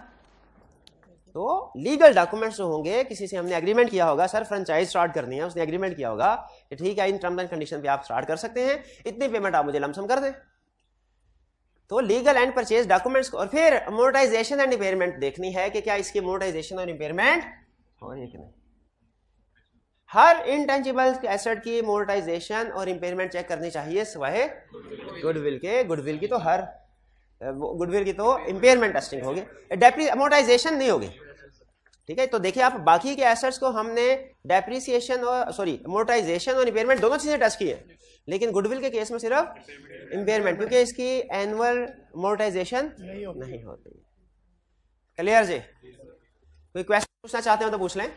तो लीगल डॉक्यूमेंट्स जो होंगे, किसी से हमने एग्रीमेंट किया होगा, सर फ्रेंचाइज स्टार्ट करनी है, उसने एग्रीमेंट किया होगा कि ठीक है इन टर्म्स एंड कंडीशन पे आप स्टार्ट कर सकते हैं, इतनी पेमेंट आप मुझे लमसम कर दें। तो लीगल एंड परचेज डॉक्यूमेंट्स। और फिर अमोर्टाइजेशन एंड इंपेयरमेंट देखनी है कि क्या इसकी अमोर्टाइजेशन और इंपेयरमेंट हो रही है कि नहीं। हर इनटेंजिबल एसेट की अमोर्टाइजेशन और इंपेयरमेंट चेक करनी चाहिए सिवाय गुडविल के। गुडविल की तो हर गुडविल की तो इंपेयरमेंट टेस्टिंग होगी, अमोर्टाइजेशन नहीं होगी, ठीक है। तो देखिए आप बाकी के एसेट्स को हमने डेप्रिसिएशन और अमोर्टाइजेशन और इंपेयरमेंट दोनों चीजें टेस्ट की है, लेकिन गुडविल के केस में सिर्फ इंपेयरमेंट, क्योंकि इसकी एनुअल अमोर्टाइजेशन नहीं होती। क्लियर जी? कोई क्वेश्चन पूछना चाहते हो तो पूछ लें।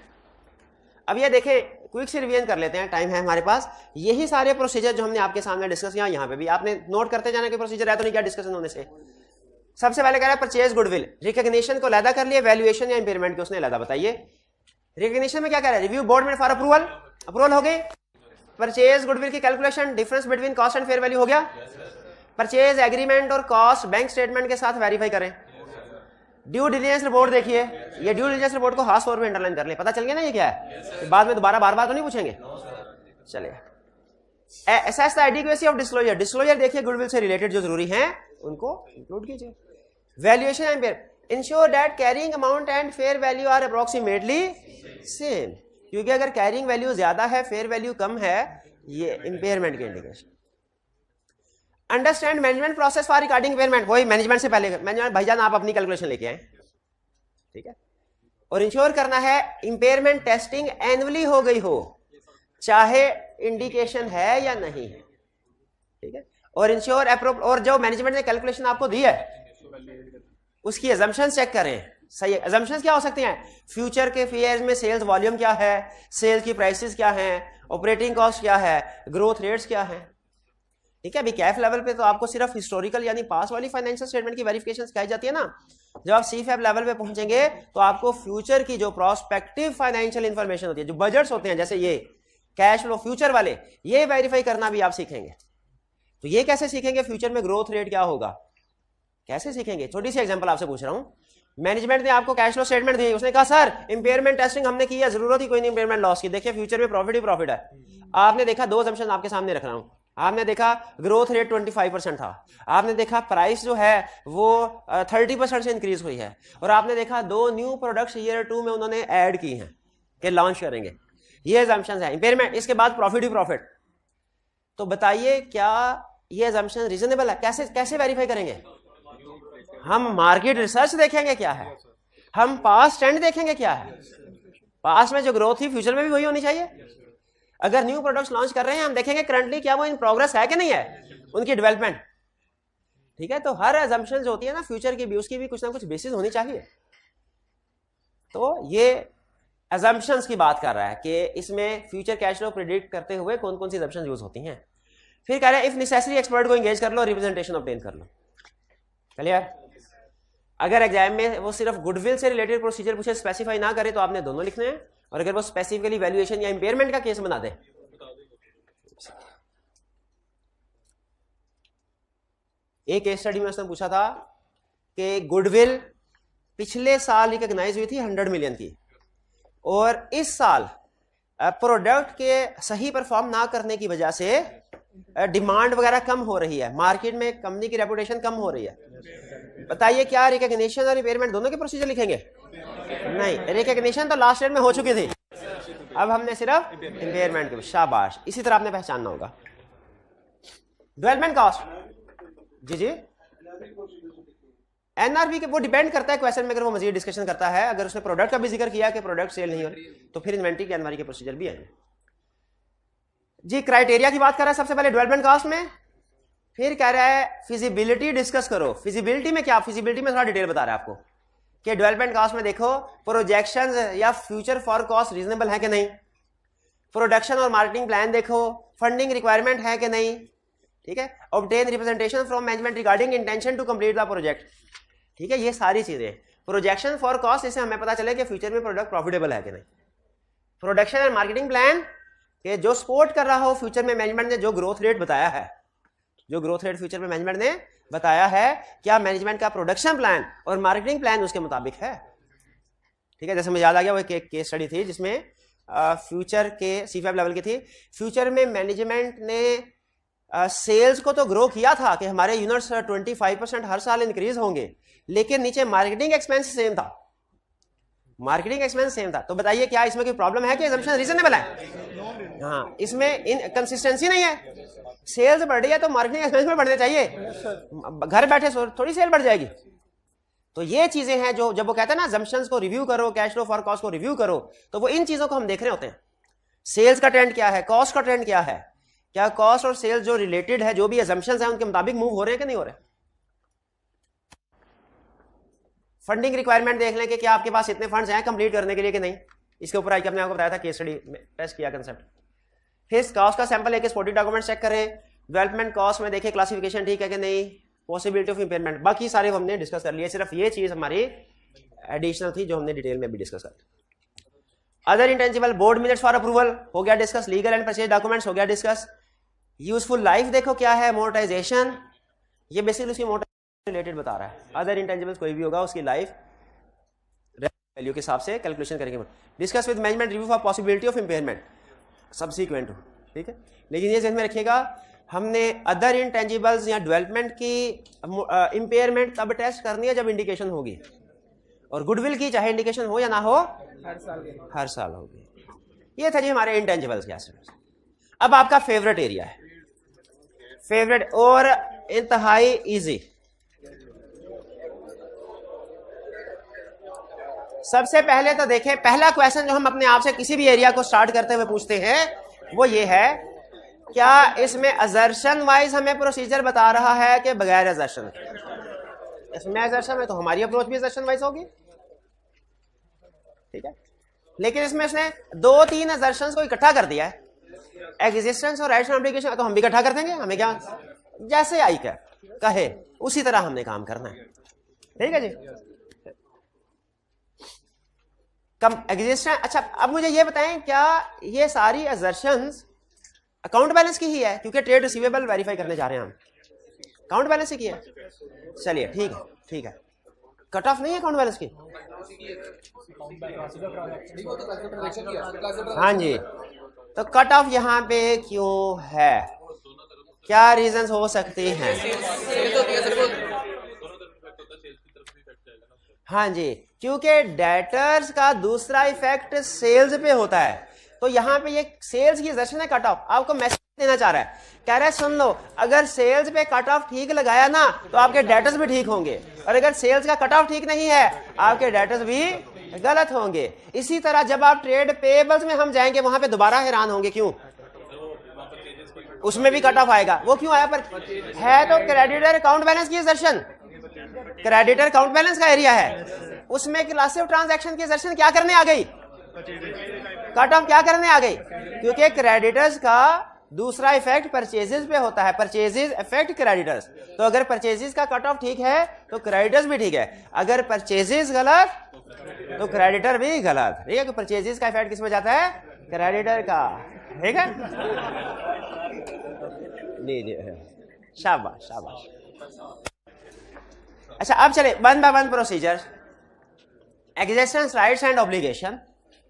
अब ये देखें, क्विक से रिवीजन कर लेते हैं, टाइम है हमारे पास। यही सारे प्रोसीजर जो हमने आपके सामने डिस्कस किया, यहाँ पे भी आपने नोट करते जाने के प्रोसीजर है तो नहीं क्या डिस्कशन होने से। सबसे पहले कह रहा है परचेज गुडविल, रिकॉग्निशन को अलग कर लिया, वैल्यूएशन या इंपेयरमेंट को उसने अलग। बताइए रिकॉग्निशन में क्या कह रहा है, रिव्यू बोर्ड में फॉर अप्रूवल, अप्रूवल हो गई। परचेज गुडविल की calculation, difference between cost and fair value हो गया। परचेज एग्रीमेंट और कॉस्ट बैंक स्टेटमेंट के साथ वेरीफाई करें। ड्यू डिलिजेंस रिपोर्ट देखिए, ये ड्यू डिलिजेंस रिपोर्ट को खास तौर पे अंडरलाइन कर ले, पता चल गया ना ये क्या है, बाद में दोबारा बार बार तो नहीं पूछेंगे। चलिए assess the adequacy of disclosure, disclosure देखिए गुडविल से रिलेटेड जो जरूरी हैं उनको इंक्लूड कीजिए। Valuation and impair, ensure that carrying amount and fair value are approximately same, क्योंकि अगर कैरिंग वैल्यू ज्यादा है फेयर वैल्यू कम है, ये इंपेयरमेंट की indication. Understand management process for recording impairment, वही मैनेजमेंट से पहले मैनेजमेंट भाईजान आप अपनी कैलकुलेशन लेके आए, ठीक है। और इंश्योर करना है इंपेयरमेंट टेस्टिंग एनुअली हो गई हो, चाहे इंडिकेशन है या नहीं है, ठीक है। और इंश्योर अप्रूव, और जो मैनेजमेंट ने कैलकुलेशन आपको दी है उसकी अजम्पशंस चेक करें। सही अजम्पशंस क्या हो सकती हैं, फ्यूचर के ईयर्स में सेल्स वॉल्यूम क्या है, सेल की प्राइसेस क्या हैं, ऑपरेटिंग कॉस्ट क्या है, ग्रोथ रेट्स क्या है, ठीक है। अभी कैफ लेवल पे तो आपको सिर्फ हिस्टोरिकल यानी पास वाली फाइनेंशियल स्टेटमेंट की वेरिफिकेशन सिखाई जाती है ना। जब आप सीफएफ लेवल पे पहुंचेंगे तो आपको फ्यूचर की जो प्रोस्पेक्टिव फाइनेंशियल इंफॉर्मेशन होती है, जो बजट्स होते हैं जैसे ये कैश फ्लो फ्यूचर वाले, ये वेरीफाई करना भी आप सीखेंगे। तो ये कैसे सीखेंगे, फ्यूचर में ग्रोथ रेट क्या होगा, कैसे सीखेंगे। छोटी सी एग्जांपल आपसे पूछ रहा हूं, मैनेजमेंट ने आपको कैश फ्लो स्टेटमेंट दी, उसने कहा सर इंपेयरमेंट टेस्टिंग हमने की है, जरूरत ही कोई नहीं इंपेयरमेंट लॉस की, देखिए फ्यूचर में प्रॉफिट ही प्रॉफिट है। आपने देखा, दो असम्पशन आपके सामने रख रहा हूं, आपने देखा ग्रोथ रेट 25% था, आपने देखा प्राइस जो है वो 30% से इंक्रीज हुई है, और आपने देखा दो न्यू प्रोडक्ट्स ईयर 2 में उन्होंने ऐड की हैं कि लॉन्च करेंगे, ये असम्पशन है इंपेयरमेंट, इसके बाद प्रॉफिट ही प्रॉफिट। तो बताइए क्या ये असम्पशन रीजनेबल है, कैसे कैसे वेरीफाई करेंगे। हम मार्केट रिसर्च देखेंगे क्या है, हम पास्ट ट्रेंड देखेंगे क्या है, पास्ट में जो ग्रोथ थी फ्यूचर में भी वही होनी चाहिए। अगर न्यू प्रोडक्ट्स लॉन्च कर रहे हैं हम देखेंगे करंटली क्या वो इन प्रोग्रेस है कि नहीं है उनकी डेवलपमेंट, ठीक है। तो हर असम्पशन जो होती है ना फ्यूचर की भी, उसकी भी कुछ ना कुछ बेसिस होनी चाहिए। तो ये असम्पशंस की बात कर रहा है कि इसमें फ्यूचर कैश फ्लो प्रेडिक्ट करते हुए कौन कौन सी असम्पशंस यूज होती हैं। फिर कह रहे हैं इफ नेसेसरी एक्सपर्ट को एंगेज कर लो, रिप्रेजेंटेशन ऑब्टेन कर लो। क्लियर। अगर एग्जाम में वो सिर्फ गुडविल से रिलेटेड प्रोसीजर पूछे, स्पेसिफाई ना करे, तो आपने दोनों लिखने हैं, और अगर वो स्पेसिफिकली वैल्यूएशन या इंपेयरमेंट का केस बना दे। एक केस स्टडी में उसने पूछा था कि गुडविल पिछले साल रिकॉग्नाइज हुई थी 100 मिलियन की, और इस साल प्रोडक्ट के सही परफॉर्म ना करने की वजह से डिमांड वगैरह कम हो रही है, मार्केट में कंपनी की रेपुटेशन कम हो रही है। बताइए क्या रिकॉग्निशन और इंपेयरमेंट दोनों के प्रोसीजर लिखेंगे? नहीं, रिकॉग्निशन तो लास्ट ईयर में हो चुकी थी, अब हमने सिर्फ इंपेयरमेंट के। शाबाश, इसी तरह आपने पहचानना होगा। डेवलपमेंट कॉस्ट, जी जी, एनआरबी के वो डिपेंड करता है क्वेश्चन में, अगर वो मजीद डिस्कशन करता है, अगर उसने प्रोडक्ट का भी जिक्र किया कि प्रोडक्ट सेल नहीं हो रही तो फिर इन्वेंट्री के एनआरबी के प्रोसीजर भी आएंगे। जी क्राइटेरिया की बात कर रहा है सबसे पहले डेवलपमेंट कॉस्ट में, फिर कह रहा है फिजिबिलिटी डिस्कस करो। फिजिबिलिटी में क्या, फिजिबिलिटी में थोड़ा डिटेल बता रहा है आपको कि डेवलपमेंट कॉस्ट में देखो प्रोजेक्शंस या फ्यूचर फॉर कॉस्ट रीजनेबल है कि नहीं, प्रोडक्शन और मार्केटिंग प्लान देखो, फंडिंग रिक्वायरमेंट है कि नहीं, ठीक है, obtain representation from management regarding intention to complete the project, ठीक है, ये सारी चीजें। प्रोजेक्शन फॉर कॉस्ट, इससे हमें पता चले कि फ्यूचर में प्रोडक्ट प्रॉफिटेबल है कि नहीं। प्रोडक्शन एंड मार्केटिंग प्लान कि जो सपोर्ट कर रहा हो फ्यूचर में मैनेजमेंट ने जो ग्रोथ रेट बताया है, जो ग्रोथ रेट फ्यूचर में मैनेजमेंट ने बताया है, क्या मैनेजमेंट का प्रोडक्शन प्लान और मार्केटिंग प्लान उसके मुताबिक है, ठीक है। जैसे मुझे याद आ गया वो एक केस स्टडी थी जिसमें फ्यूचर के C5 लेवल की थी, फ्यूचर में मैनेजमेंट ने सेल्स को तो ग्रो किया था कि हमारे यूनिट्स 25% हर साल इंक्रीज होंगे, लेकिन नीचे मार्केटिंग एक्सपेंस सेम था, मार्केटिंग एक्सपेंस सेम था। तो बताइए क्या इसमें कोई प्रॉब्लम है कि असम्पशन रीजनेबल है? हाँ, इसमें इनकंसिस्टेंसी नहीं है। सेल्स बढ़ रही है तो मार्केटिंग एक्सपेंस में बढ़ने चाहिए, घर बैठे थोड़ी सेल बढ़ जाएगी। तो ये चीजें हैं जो जब वो कहते हैं ना असम्पशंस को रिव्यू करो, कैश फ्लो फॉर कॉस्ट को रिव्यू करो, तो वो इन चीजों को हम देख रहे होते हैं। सेल्स का ट्रेंड क्या है, कॉस्ट का ट्रेंड क्या है, क्या कॉस्ट और सेल्स जो रिलेटेड है, जो भी असम्पशंस हैं उनके मुताबिक मूव हो रहे हैं कि नहीं हो रहे। फंडिंग रिक्वायरमेंट देख लें कि क्या आपके पास इतने फंड्स हैं कंप्लीट करने के लिए कि नहीं, इसके ऊपर आई आपने आपको बताया था केस स्टडी में टेस्ट किया कंसेप्ट। फिर कॉस्ट का सैंपल लेके सपोर्टिव डॉक्यूमेंट चेक करें, डेवलपमेंट कॉस्ट में देखें क्लासिफिकेशन ठीक है कि नहीं, पॉसिबिलिटी ऑफ इंपेयरमेंट, बाकी सारे हमने डिस्कस कर लिए, सिर्फ ये चीज हमारी एडिशनल थी जो हमने डिटेल में भी डिस्कस कर। Other intangible board minutes for approval हो गया discuss, legal and purchase documents हो गया डिस्कस, यूजफुल लाइफ देखो क्या है, मोनेटाइजेशन, ये बेसिकली उसकी मोनेटाइजेशन रिलेटेड बता रहा है। अदर इंटेंजिबल्स कोई भी होगा उसकी लाइफ वैल्यू के हिसाब से कैलकुलेशन करेंगे। Discuss with management review for possibility of impairment subsequent हो, ठीक है। लेकिन ये ध्यान में रखिएगा हमने अदर इंटेंजिबल्स या डेवलपमेंट की इंपेयरमेंट तब टेस्ट करनी है जब इंडिकेशन होगी, और गुडविल की चाहे इंडिकेशन हो या ना हो हर साल होगी। ये था जी हमारे इंटेंजिबल्स के एसेट्स। अब आपका फेवरेट एरिया है, फेवरेट और इंतहाई इजी। सबसे पहले तो देखें, पहला क्वेश्चन जो हम अपने आप से किसी भी एरिया को स्टार्ट करते हुए पूछते हैं वो ये है, क्या इसमें असर्शन वाइज हमें प्रोसीजर बता रहा है कि बगैर असर्शन? इसमें असर्शन है तो हमारी अप्रोच भी असर्शन वाइज होगी, ठीक है। लेकिन इसमें इसने 2-3 असर्शंस को इकट्ठा कर दिया है, एग्जिस्टेंस और राइट्स एंड ऑब्लिगेशन, तो हम भी इकट्ठा कर देंगे, हमें क्या, जैसे आई कहे उसी तरह हमने काम करना है, ठीक है जी। कम एग्जिस्टेंस, अच्छा अब मुझे ये बताएं क्या ये सारी असर्शंस अकाउंट बैलेंस की ही है, क्योंकि ट्रेड रिसीवेबल वेरीफाई करने जा रहे हैं हम, अकाउंट बैलेंस की है। चलिए ठीक है, ठीक है, कट ऑफ नहीं है अकाउंट बैलेंस की, हाँ जी। तो कट ऑफ यहाँ पे क्यों है, क्या रीजंस हो सकते हैं? हाँ जी, क्योंकि डेटर्स का दूसरा इफेक्ट सेल्स पे होता है, तो यहाँ पे ये सेल्स की असर्शन है कट ऑफ, आपको मैसेज देना चाह रहा है, कह रहा है सुन लो, अगर सेल्स पे कट ऑफ ठीक लगाया ना तो आपके डेटर्स भी ठीक होंगे, और अगर सेल्स का कट ऑफ ठीक नहीं है आपके डेटर्स भी गलत होंगे। इसी तरह जब आप ट्रेड पेबल्स में हम जाएंगे वहां पे दोबारा हैरान होंगे, क्यों? उसमें भी कट ऑफ आएगा, वो क्यों आया? पर है तो क्रेडिटर अकाउंट बैलेंस की असर्शन, क्रेडिटर अकाउंट बैलेंस का एरिया है, उसमें क्लास ऑफ ट्रांजैक्शन की असर्शन क्या करने आ गई? कट ऑफ क्या करने आ गई? क्योंकि क्रेडिटर्स का दूसरा इफेक्ट परचेजेस पे होता है, परचेजेस इफेक्ट क्रेडिटर्स, तो अगर परचेजेस का कट ऑफ ठीक है तो क्रेडिटर्स भी ठीक है, अगर परचेजेस गलत तो क्रेडिटर भी गलत, ठीक है। तो परचेजेस का इफेक्ट किसमें जाता है? क्रेडिटर का, ठीक है। जी शाबाश शाबाश। अच्छा अब चले one by one procedure, existence rights and obligation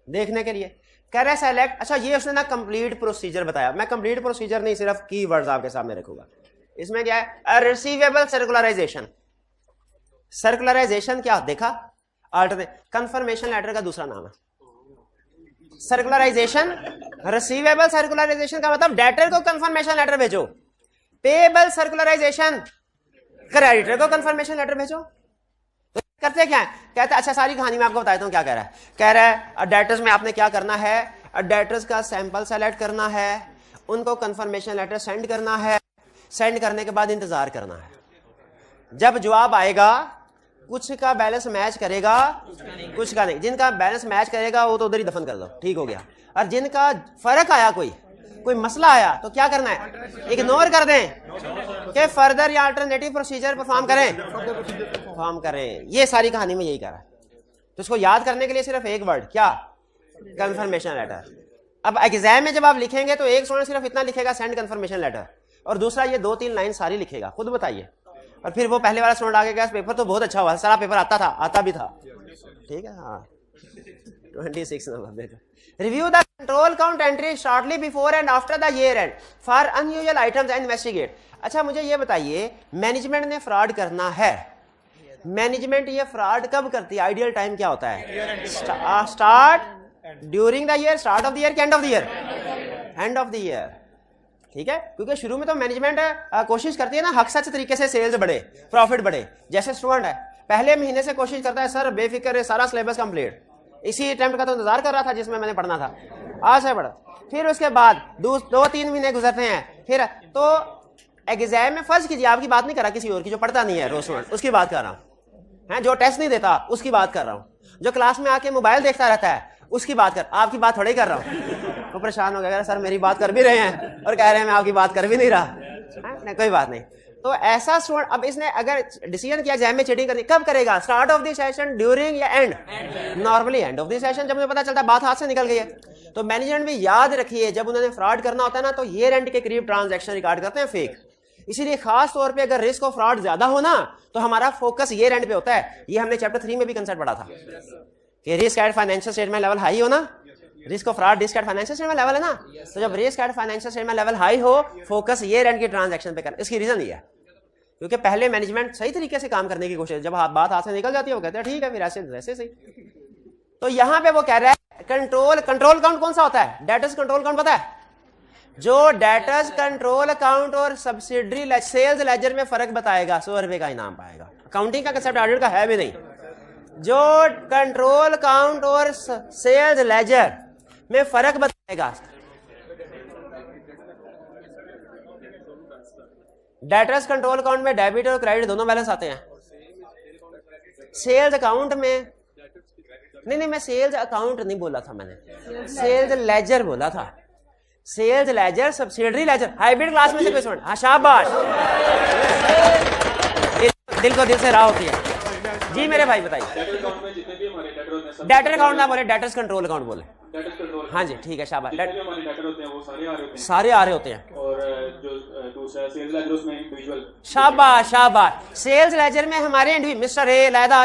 देखने के लिए कह रहा है सेलेक्ट। अच्छा ये उसने ना कंप्लीट प्रोसीजर बताया, मैं कंप्लीट प्रोसीजर नहीं सिर्फ कीवर्ड्स आपके सामने रखूंगा। इसमें क्या है? रिसीवेबल सर्कुलराइजेशन, सर्कुलराइजेशन क्या देखा? अल्टरनेट कंफर्मेशन लेटर का दूसरा नाम है सर्कुलराइजेशन। रिसीवेबल सर्कुलराइजेशन का मतलब डेटर को कंफर्मेशन लेटर भेजो, पेबल सर्कुलराइजेशन, क्रेडिटर को कंफर्मेशन लेटर भेजो। तो करते क्या है, कहते अच्छा सारी कहानी मैं आपको बताता हूँ क्या कह रहा है। कह रहा है डेटर्स में आपने क्या करना है, डेटर्स का सैंपल सेलेक्ट करना है, उनको कंफर्मेशन लेटर सेंड करना है, सेंड करने के बाद इंतजार करना है। जब जवाब आएगा कुछ का बैलेंस मैच करेगा, कुछ का नहीं। जिनका बैलेंस मैच करेगा वो तो उधर ही दफन कर दो, ठीक हो गया। और जिनका फर्क आया, कोई मसला आया, तो क्या करना है, इग्नोर कर दें कि फर्दर या अल्टरनेटिव प्रोसीजर परफॉर्म करें। ये सारी कहानी में यही कह रहा है। तो इसको याद करने के लिए सिर्फ एक वर्ड, क्या, कंफर्मेशन लेटर। अब एग्जाम में जब आप लिखेंगे तो एक स्टूडेंट सिर्फ इतना लिखेगा, सेंड कंफर्मेशन लेटर, और दूसरा ये 2-3 लाइन सारी लिखेगा, खुद बताइए। और फिर वो पहले वाला स्टूडेंट आगे गया, पेपर तो बहुत अच्छा हुआ, सारा पेपर आता भी था, ठीक है। हाँ 26 नवंबर। Review the control count entry shortly before and after the year end for unusual items and investigate. अच्छा मुझे ये बताइए, मैनेजमेंट ने फ्रॉड करना है, मैनेजमेंट ये फ्रॉड कब करती है, आइडियल टाइम क्या होता है, start during the year, start of the year, and of the year, and of the year, ठीक है। क्योंकि शुरू में तो मैनेजमेंट कोशिश करती है ना हक सच तरीके से सेल्स बढ़े, प्रॉफिट बढ़े। जैसे स्टूडेंट है पहले महीने से कोशिश करता है, सर बेफिक्र है, सारा सिलेबस कंप्लीट, इसी अटेम्प्ट का तो इंतजार कर रहा था जिसमें मैंने पढ़ना था, आज है पढ़ा। फिर उसके बाद 2-3 महीने गुजरते हैं, फिर तो एग्जाम में फर्ज कीजिए, आपकी बात नहीं कर रहा, किसी और की, जो पढ़ता नहीं है रोज स्टूडेंट, उसकी बात कर रहा हूँ, जो टेस्ट नहीं देता उसकी बात कर रहा हूँ, जो क्लास में आके मोबाइल देखता रहता है उसकी बात कर, आपकी बात थोड़ी कर रहा हूँ। वो परेशान हो गया, सर मेरी बात कर भी रहे हैं और कह रहे हैं मैं आपकी बात कर भी नहीं रहा, नहीं कोई बात नहीं। तो ऐसा स्टूडेंट, अब इसने अगर डिसीजन किया एग्जाम में चीटिंग करनी, कब करेगा, start of the session, during या end, normally end of the session, जब मुझे पता चलता है बात हाथ से निकल गई है। तो मैनेजमेंट भी याद रखिए, जब उन्होंने फ्रॉड करना होता है ना, तो ईयर एंड के करीब ट्रांजैक्शन रिकॉर्ड करते हैं फेक। इसीलिए खास तौर पे अगर रिस्क ऑफ फ्रॉड ज्यादा हो ना, तो हमारा फोकस ईयर एंड पे होता है। ये हमने चैप्टर 3 में भी कंसेप्ट पढ़ा था कि risk at financial statement level high हो ना, risk of fraud risk at financial statement level है ना, तो जब risk at financial statement level high हो, फोकस ईयर एंड के ट्रांजैक्शन पे करना। इसकी रीजन ये है क्योंकि पहले मैनेजमेंट सही तरीके से काम करने की कोशिश, जब बात हाथ से निकल जाती है वो कहते हैं ठीक है फिर ऐसे सही। तो यहां पे वो कह रहा है कंट्रोल काउंट कौन सा होता है, डेटर्स कंट्रोल काउंट पता है, जो डेटर्स कंट्रोल अकाउंट और सब्सिडरी सेल्स लेजर में फर्क बताएगा, 100 रुपए का इनाम पाएगा। अकाउंटिंग का कंसेप्ट ऑडिट का है भी नहीं। जो कंट्रोल अकाउंट और सेल्स लेजर में फर्क बताएगा, डेटर्स कंट्रोल अकाउंट में डेबिट और क्रेडिट दोनों बैलेंस आते हैं, सेल्स अकाउंट में नहीं, मैं सेल्स अकाउंट नहीं बोला था, मैंने सेल्स लेजर बोला था। Sales ledger, subsidiary ledger, hybrid class में से कोई स्टूडेंट, हाँ शाबाश, दिल को दिल से राह होती है। जी मेरे भाई बताइए, डेटर अकाउंट ना बोले, डेटर्स कंट्रोल अकाउंट बोले, हाँ जी ठीक है शाबाश। सारे आ रहे होते हैं और जो दूसरा सेल्स लेजर उसमें इंडिविजुअल, शाबाश। सेल्स लेजर में हमारे मिस्टर ए लैदा,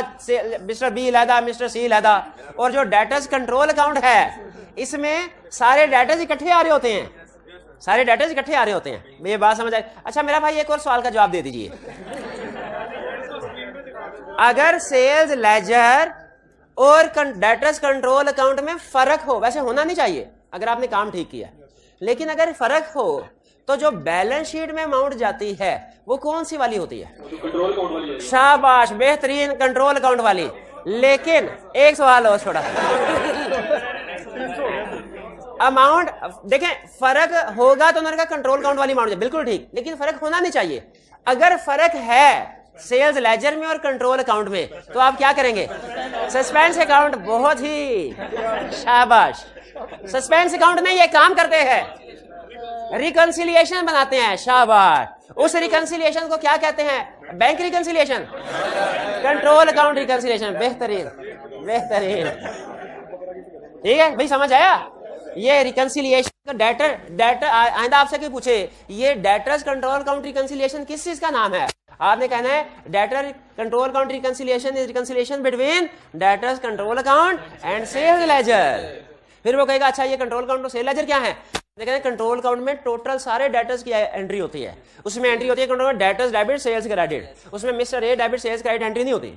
मिस्टर बी लैदा, मिस्टर सी लैदा, और जो डेटर्स कंट्रोल अकाउंट है इसमें सारे डेटर्स इकट्ठे आ रहे होते हैं, ये बात समझ आई। अच्छा मेरा भाई एक और सवाल का जवाब दे दीजिए, अगर सेल्स लेजर और डेटर्स कंट्रोल अकाउंट में फर्क हो, वैसे होना नहीं चाहिए अगर आपने काम ठीक किया, लेकिन अगर फर्क हो तो जो बैलेंस शीट में अमाउंट जाती है वो कौन सी वाली होती है, कंट्रोल अकाउंट वाली। शाबाश, बेहतरीन, कंट्रोल अकाउंट वाली। लेकिन एक सवाल और छोड़ा, अमाउंट देखें, फर्क होगा तो उन्होंने कहा कंट्रोल अकाउंट वाली अमाउंट, बिल्कुल ठीक, लेकिन फर्क होना नहीं चाहिए। अगर फर्क है सेल्स लेजर में और कंट्रोल अकाउंट में, तो आप क्या करेंगे, सस्पेंस अकाउंट, बहुत ही शाबाश। सस्पेंस अकाउंट में ये काम करते हैं, रिकंसिलिएशन बनाते हैं, शाबाश। उस रिकंसिलिएशन को क्या कहते हैं, bank reconciliation, control account reconciliation, बेहतरीन। ठीक है भाई, समझ आया। ये रिकंसिलिएशन का डेटर आइंदा आपसे क्यों पूछे, ये डेटर्स कंट्रोल अकाउंट रिकंसिलिएशन किस चीज का नाम है, आपने कहना है debtor control account reconciliation is reconciliation between debtors control account and sales ledger. फिर वो कहेगा अच्छा ये कंट्रोल अकाउंट और सेल्स लेजर क्या है, कंट्रोल अकाउंट में टोटल सारे डेटर्स की एंट्री होती है, उसमें एंट्री होती है कंट्रोल में डेटर्स डेबिट सेल्स क्रेडिट, उसमें mister A debit sales credit entry नहीं होती।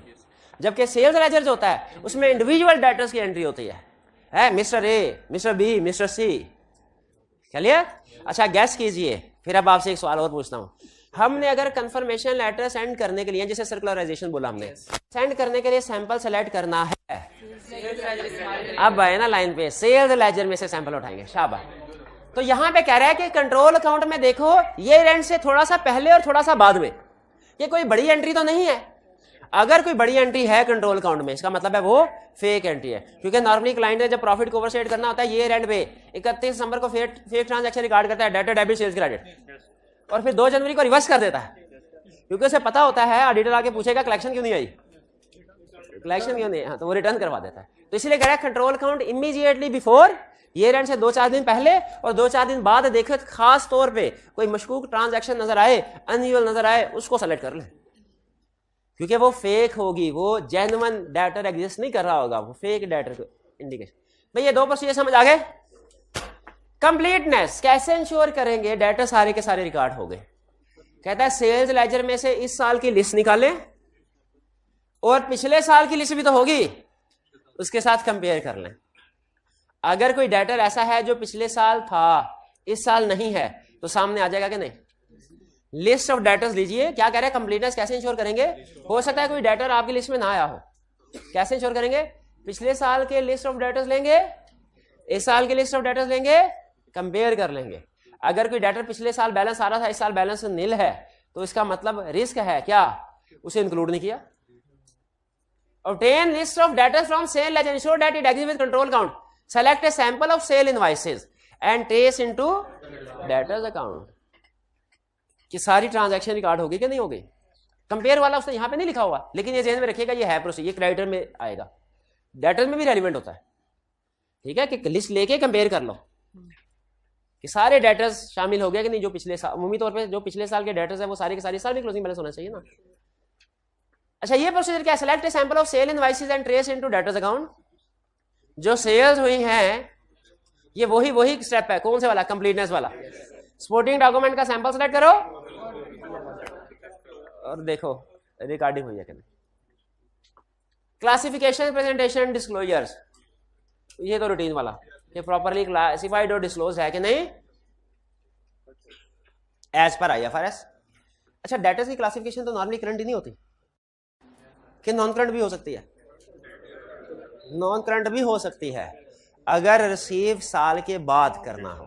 जबकि सेल्स लेजर जो होता है उसमें इंडिविजुअल डेटर्स की एंट्री होती है mister A, mister B, mister C. चलिए अच्छा गैस कीजिए फिर अब आपसे एक सवाल और पूछता हूँ, हमने अगर कंफर्मेशन लेटर सेंड करने के लिए, जैसे सर्कुलराइजेशन बोला हमने, सेंड करने के लिए सैंपल सेलेक्ट करना है, अब आए ना लाइन पे, सेल्स लेजर में से सैंपल उठाएंगे, शाबाश। तो यहाँ पे कह रहा है कि कंट्रोल अकाउंट में देखो ये रेंट से थोड़ा सा पहले और थोड़ा सा बाद में, ये कोई बड़ी एंट्री तो नहीं है। अगर कोई बड़ी एंट्री है कंट्रोल अकाउंट में, इसका मतलब है वो फेक एंट्री है, क्योंकि नॉर्मली क्लाइंट ने जब प्रॉफिट को ओवरस्टेट करना होता है, ये रेंट पे 31 दिसंबर को फेक ट्रांजैक्शन रिकॉर्ड करता है, डेबिट डेबिट सेल्स क्रेडिट, और फिर 2 जनवरी को रिवर्स कर देता है, क्योंकि उसे पता होता है ऑडिटर आके पूछेगा कलेक्शन क्यों नहीं आई, कलेक्शन क्यों नहीं, हाँ, तो वो रिटर्न करवा देता है। तो इसलिए कह रहा है कंट्रोल अकाउंट इमीडिएटली बिफोर, ये रेंट से 2-4 दिन पहले और 2-4 दिन बाद देखो, खास तौर पे कोई मशकूक ट्रांजैक्शन नजर आए, अनयूजुअल नजर आए, उसको सेलेक्ट कर ले, क्योंकि वो फेक होगी, वो जेन्युइन डेटर एग्जिस्ट नहीं कर रहा होगा, वो फेक डेटर को इंडिकेशन। भाई ये 2 प्रोसीजर समझ आ गए। कंप्लीटनेस कैसे इंश्योर करेंगे, डेटर सारे के सारे रिकॉर्ड हो गए। कहता है सेल्स लेजर में से इस साल की लिस्ट निकालें और पिछले साल की लिस्ट भी तो होगी, उसके साथ कंपेयर कर लें। अगर कोई डेटर ऐसा है जो पिछले साल था, इस साल नहीं है, तो सामने आ जाएगा कि नहीं। लिस्ट ऑफ डेटर्स लीजिए, क्या कह रहे हैं, कंप्लीटनेस कैसे इंश्योर करेंगे। हो सकता है कोई डेटर आपकी लिस्ट में ना आया हो, कैसे इंश्योर करेंगे, पिछले साल के लिस्ट ऑफ डेटर्स लेंगे, इस साल के लिस्ट ऑफ डेटर्स लेंगे, कंपेयर कर लेंगे। अगर कोई डेटर पिछले साल बैलेंस आ रहा था, इस साल बैलेंस नील है, तो इसका मतलब रिस्क है क्या, उसे इंक्लूड नहीं किया। Obtain list of debtors from sale ledger, ensure that it agrees with control account. Select a sample of sale invoices and trace into debtors account. कि सारी ट्रांजैक्शन रिकॉर्ड होगी कि नहीं होगी। कंपेयर वाला उसने यहाँ पे नहीं लिखा हुआ, लेकिन ये ज़हन में रखिएगा, ये है प्रोसीजर, ये क्रेडिटर में आएगा, डेटर में भी रेलिवेंट होता है। ठीक है, कि लिस्ट लेके कंपेयर कर लो कि सारे डेटर्स शामिल हो गए कि नहीं, जो पिछले साल, उम्मीद तौर पे जो पिछले साल के डेटर्स है वो सारे के सारे साल में क्लोजिंग बैलेंस होना चाहिए ना। अच्छा, ये प्रोसीजर क्या है, select a sample of sale invoices and trace into debtors account. जो सेल्स हुई हैं, ये वही स्टेप है, कौन से वाला, कंप्लीटनेस वाला। सपोर्टिंग डॉक्यूमेंट का सैंपल सेलेक्ट करो और देखो रिकॉर्डिंग हुई है कि नहीं। क्लासिफिकेशन, प्रेजेंटेशन, डिस्क्लोजर्स, ये तो रूटीन वाला, ये प्रॉपरली क्लासिफाइड और डिस्क्लोज है कि नहीं एज पर IFRS। अच्छा, डेटर्स की क्लासिफिकेशन तो नॉर्मली करंट ही नहीं होती, कि नॉन करंट भी हो सकती है, नॉन करंट भी हो सकती है अगर रिसीव साल के बाद करना हो।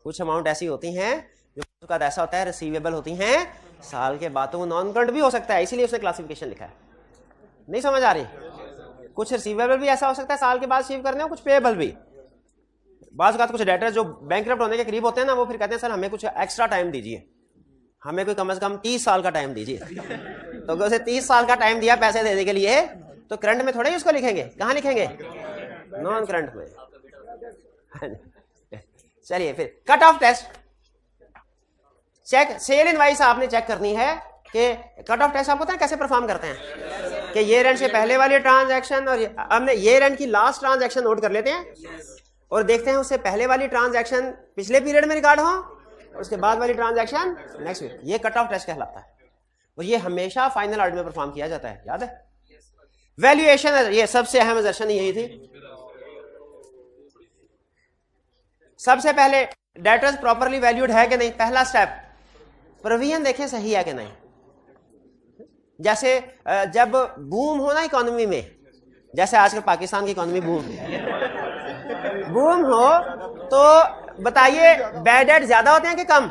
कुछ अमाउंट ऐसी होती हैं जो ऐसा होता है रिसीवेबल होती हैं साल के बाद, तो वो नॉन करंट भी हो सकता है, इसीलिए उसने क्लासिफिकेशन लिखा है। नहीं समझ आ रही, कुछ रिसीवेबल भी ऐसा हो सकता है साल के बाद रिसीव करने हो, कुछ पेएबल भी। बात कुछ डेटर जो बैंकरप्ट होने के करीब होते हैं ना, वो फिर कहते हैं सर हमें कुछ एक्स्ट्रा टाइम दीजिए, हमें कोई कम से कम 30 साल का टाइम दीजिए। तो अगर उसे 30 साल का टाइम दिया पैसे देने के लिए, तो करंट में थोड़े ही उसको लिखेंगे, कहाँ लिखेंगे, नॉन करंट में। चलिए फिर cut off test check, sale invoice आपने चेक करनी है कि कट ऑफ टेस्ट आपको पता है कैसे परफॉर्म करते हैं, कि ये रेंट से पहले वाली ट्रांजैक्शन और हमने ये रेंट की लास्ट ट्रांजैक्शन नोट कर लेते हैं और देखते हैं उससे पहले वाली ट्रांजैक्शन पिछले पीरियड में रिकॉर्ड हो और उसके बाद वाली ट्रांजैक्शन नेक्स्ट वीक। ये कट ऑफ टेस्ट कहलाता है और ये हमेशा फाइनल ऑडिट में परफॉर्म किया जाता है, याद है। वैल्यूएशन, ये सबसे अहम असर्शन यही थी। सबसे पहले डेटर्स प्रॉपरली वैल्यूड है कि नहीं, पहला स्टेप। प्रोविजन देखें सही है कि नहीं। जैसे जब बूम हो ना इकोनॉमी में, जैसे आजकल पाकिस्तान की इकोनॉमी बूम हो तो बताइए बैड डेट ज्यादा होते हैं कि कम।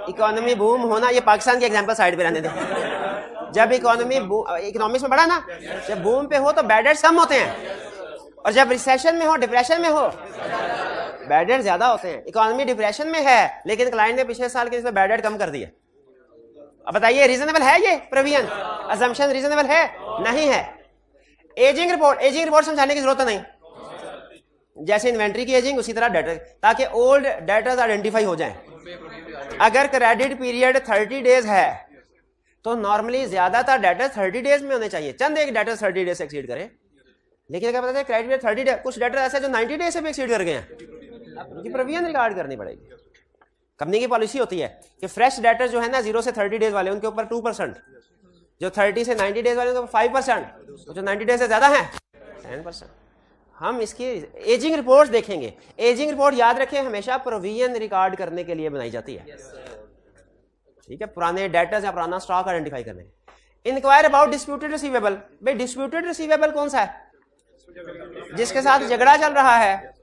इकोनॉमी बूम होना, ये पाकिस्तान की एग्जांपल साइड पे रहने दें। जब इकोनॉमी इकोनॉमिक्स में बढ़ा ना, जब बूम पे हो तो बैड डेट कम होते हैं और जब रिसेशन में हो, डिप्रेशन में हो, बैड डेट ज्यादा होते हैं। इकोनॉमी डिप्रेशन में है लेकिन क्लाइंट ने पिछले साल के इसमें बैड डेट कम कर दिया। अब बताइए रीजनेबल है ये प्रोविजन, असम्पशन रीजनेबल है? नहीं है। एजिंग रिपोर्ट समझाने की जरूरत नहीं। जैसे इन्वेंट्री की एजिंग उसी तरह डेटर, ताकि ओल्ड डेटर्स आइडेंटिफाई हो जाएं। अगर क्रेडिट पीरियड 30 डेज है तो नॉर्मली ज्यादातर डेटर्स 30 डेज में होने चाहिए। चंद एक डेटर 30 डेज से एक्सीड करे, लेकिन क्या पता है क्रेडिट पीरियड 30 डेज, कुछ डेटर ऐसे जो 90 डेज से भी एक्सीड कर गए हैं, उनकी प्रोविजन रिकॉर्ड करनी पड़ेगी। कंपनी की पॉलिसी होती है कि फ्रेश डेटर जो है ना 0 से 30 डेज वाले, उनके ऊपर 2%, जो 30 से 90 डेज वाले उनके ऊपर 5%, जो 90 डेज से ज्यादा है 10%। हम इसकी एजिंग रिपोर्ट देखेंगे। एजिंग रिपोर्ट याद रखें हमेशा प्रोविजन रिकॉर्ड करने के लिए बनाई जाती है, ठीक है, पुराने डेटर्स या पुराना स्टॉक आइडेंटिफाई करने। इंक्वायर अबाउट डिस्प्यूटेड रिसीवेबल, भाई डिस्प्यूटेड रिसीवेबल कौन सा है? जिसके साथ झगड़ा चल रहा है।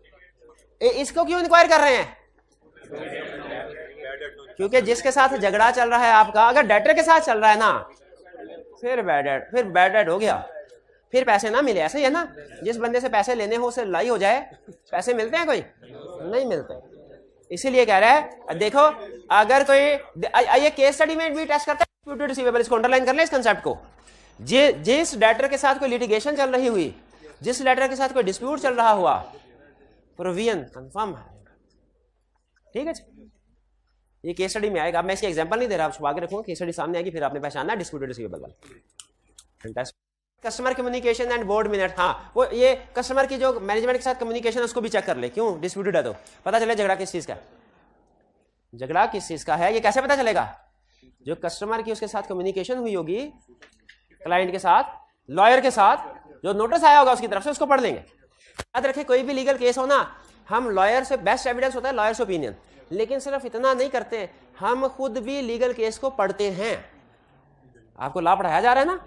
इसको क्यों इंक्वायर कर रहे हैं? क्योंकि जिसके साथ झगड़ा चल रहा है आपका, अगर डेटर के साथ चल रहा है ना, फिर बैड डेट हो गया, फिर पैसे ना मिले। ऐसे ही है ना, जिस बंदे से पैसे लेने हो उससे लड़ाई हो जाए, पैसे मिलते हैं? कोई नहीं मिलते। इसीलिए कह रहा है, देखो अगर कोई ये केस स्टडी में भी टेस्ट करता है डिस्प्यूटेड रिसीवेबल, इसको अंडरलाइन कर लें इस कंसेप्ट को। जिस डेटर के साथ कोई लिटिगेशन चल रही हुई, जिस डेटर के साथ कोई डिस्प्यूट चल रहा हुआ, प्रोविजन कंफर्म है, ठीक है। ये केस स्टडी में आएगा। अब मैं इसकी एग्जांपल नहीं दे रहा, छुपा के रखूंगा, केस स्टडी सामने आएगी, फिर आपने पहचानना डिस्प्यूटेड रिसीवेबल वाला। Customer communication and board minute, हाँ वो ये कस्टमर की जो मैनेजमेंट के साथ कम्युनिकेशन उसको भी चेक कर ले, क्यों डिस्प्यूटेड है तो पता चले झगड़ा किस चीज का, झगड़ा किस चीज का है। ये कैसे पता चलेगा? जो कस्टमर की उसके साथ कम्युनिकेशन हुई होगी, क्लाइंट के साथ, लॉयर के साथ, जो नोटिस आया होगा उसकी तरफ से, उसको पढ़ लेंगे। याद रखें कोई भी लीगल केस हो ना, हम लॉयर से, बेस्ट एविडेंस होता है लॉयर से ओपिनियन, लेकिन सिर्फ इतना नहीं करते, हम खुद भी लीगल केस को पढ़ते हैं। आपको लॉ पढ़ाया जा रहा है ना,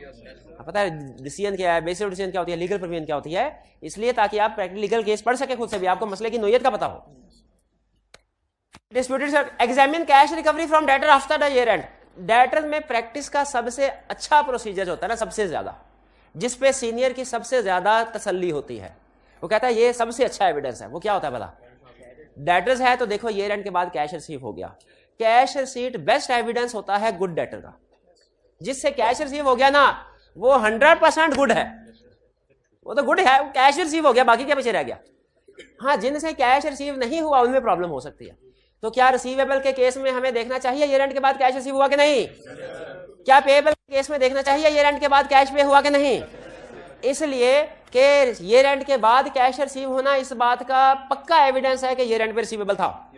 पता है डिसीजन क्या है, बेसिक डिसीजन क्या होती है, लीगल प्रोविजन क्या होती है, इसलिए ताकि आप लीगल केस पढ़ सके खुद से भी, आपको मसले की नोयत का पता हो। Disputed examine cash recovery from debtor after the year and. Debtor में प्रैक्टिस का सबसे अच्छा प्रोसीजर होता है ना, सबसे ज्यादा, जिसपे सीनियर की सबसे ज्यादा तसल्ली होती है, वो कहता है ये सबसे अच्छा एविडेंस है। वो क्या होता है पता? डेटर्स है तो देखो ईयर एंड के बाद कैश रिसीव हो गया। कैश रिसीट बेस्ट एविडेंस होता है गुड डेटर का। जिससे कैश रिसीव हो गया ना, वो 100% गुड है, वो तो गुड है, कैश रिसीव हो गया, बाकी क्या पीछे रह गया। हाँ, जिनसे कैश रिसीव नहीं हुआ उनमें प्रॉब्लम हो सकती है। तो क्या रिसीवेबल के केस में हमें देखना चाहिए ईयर एंड के बाद कैश रिसीव हुआ कि नहीं? क्या पेएबल के केस में देखना चाहिए ईयर एंड के बाद कैश पे हुआ कि नहीं? इसलिए कि ईयर एंड के बाद कैश रिसीव होना इस बात का पक्का एविडेंस है कि ईयर एंड पे रिसीवेबल था,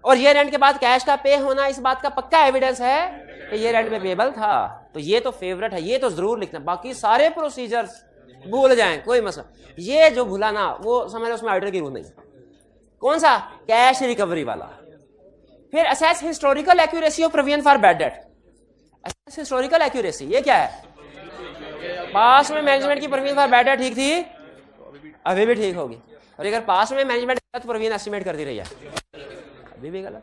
और ईयर एंड के बाद कैश का पे होना इस बात का पक्का एविडेंस है कि ईयर एंड पे पेएबल था। तो ये तो फेवरेट है, ये तो जरूर लिखना। बाकी सारे प्रोसीजर्स भूल जाएं, कोई मसला। ये जो भूला ना, वो समझ लो उसमें ऑडिटर की रूल नहीं। कौन सा? कैश रिकवरी वाला। फिर assess historical accuracy of provision for bad debt. Assess historical accuracy, ये क्या है? पास में मैनेजमेंट की प्रोविजन फॉर बैड डेट ठीक थी, अभी भी ठीक होगी, और अगर पास में मैनेजमेंट गलत प्रोविजन एस्टिमेट करती रही है, अभी भी गलत।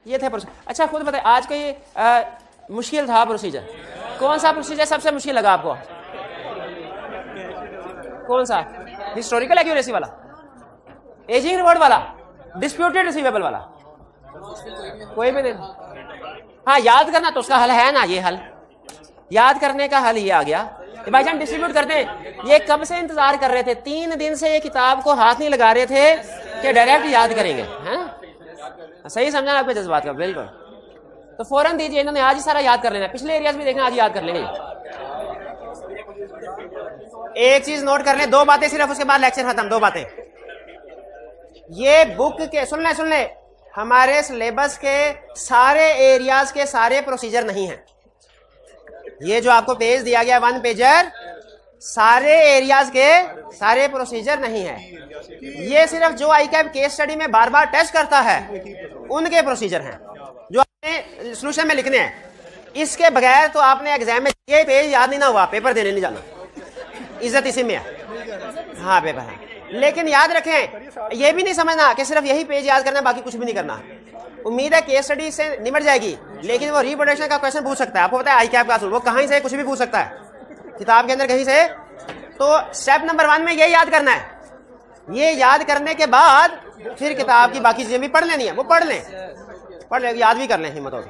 ये थे प्रोसीजर। अच्छा खुद बताए, आज का ये मुश्किल था प्रोसीजर, कौन सा प्रोसीजर सबसे मुश्किल लगा आपको? कौन सा? हिस्टोरिकल एक्यूरेसी वाला, एजिंग रिपोर्ट वाला, डिस्प्यूटेड रिसीवेबल वाला? कोई भी नहीं। हाँ, याद करना तो उसका हल है ना, ये हल याद करने का हल ये आ गया। भाईजान डिस्ट्रीब्यूट करते हैं, ये कब से इंतजार कर रहे थे? 3 दिन से ये किताब को हाथ नहीं लगा रहे थे कि डायरेक्ट याद करेंगे, हैं? सही समझा आपके जज्बात का, बिल्कुल। तो फौरन दीजिए, इन्होंने आज ही सारा याद कर लेना, पिछले एरियाज भी देखना, आज याद कर लेंगे। एक चीज नोट कर ले, 2 बातें सिर्फ, उसके बाद लेक्चर खत्म। 2 बातें, ये बुक के सुन ले, हमारे सिलेबस के सारे एरियाज के सारे प्रोसीजर नहीं है। ये जो आपको पेज दिया गया 1 पेजर, सारे एरियाज के सारे प्रोसीजर नहीं है। ये सिर्फ जो आईकैप केस स्टडी में बार बार टेस्ट करता है उनके प्रोसीजर हैं जो आपने सॉल्यूशन में लिखने हैं। इसके बगैर तो आपने एग्जाम में ये पेज याद नहीं ना हुआ, पेपर देने नहीं जाना, इज्जत इसी में है। हाँ पेपर है, लेकिन याद रखें ये भी नहीं समझना कि सिर्फ यही पेज याद करना, बाकी कुछ भी नहीं करना। उम्मीद है केस स्टडी से निमट जाएगी, लेकिन वो रिप्रोडक्शन का क्वेश्चन पूछ सकता है। आपको पता है आई कैप का असूल, वो कहीं से कुछ भी पूछ सकता है किताब के अंदर कहीं से। तो स्टेप नंबर 1 में ये याद करना है। ये याद करने के बाद फिर किताब की बाकी चीजें भी पढ़ लेनी है, वो पढ़ लें, याद भी कर लें हिम्मत हो।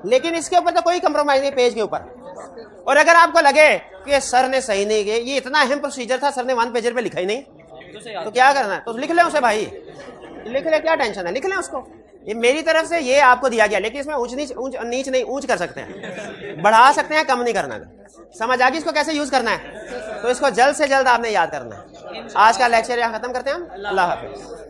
लेकिन इसके ऊपर तो कोई कंप्रोमाइज नहीं पेज के ऊपर। और अगर आपको लगे कि सर ने सही नहीं किया, ये इतना अहम प्रोसीजर था, सर ने 1 पेजर पे लिखा ही नहीं, तो क्या करना है? तो लिख लें उसे भाई, लिख ले, क्या टेंशन है, लिख लें उसको। ये मेरी तरफ से ये आपको दिया गया, लेकिन इसमें ऊंच नीच नहीं, ऊंच कर सकते हैं, बढ़ा सकते हैं, कम नहीं करना। समझ आ गई इसको कैसे यूज करना है? तो इसको जल्द से जल्द आपने याद करना है। आज का लेक्चर यहाँ खत्म करते हैं हम। अल्लाह हाफिज।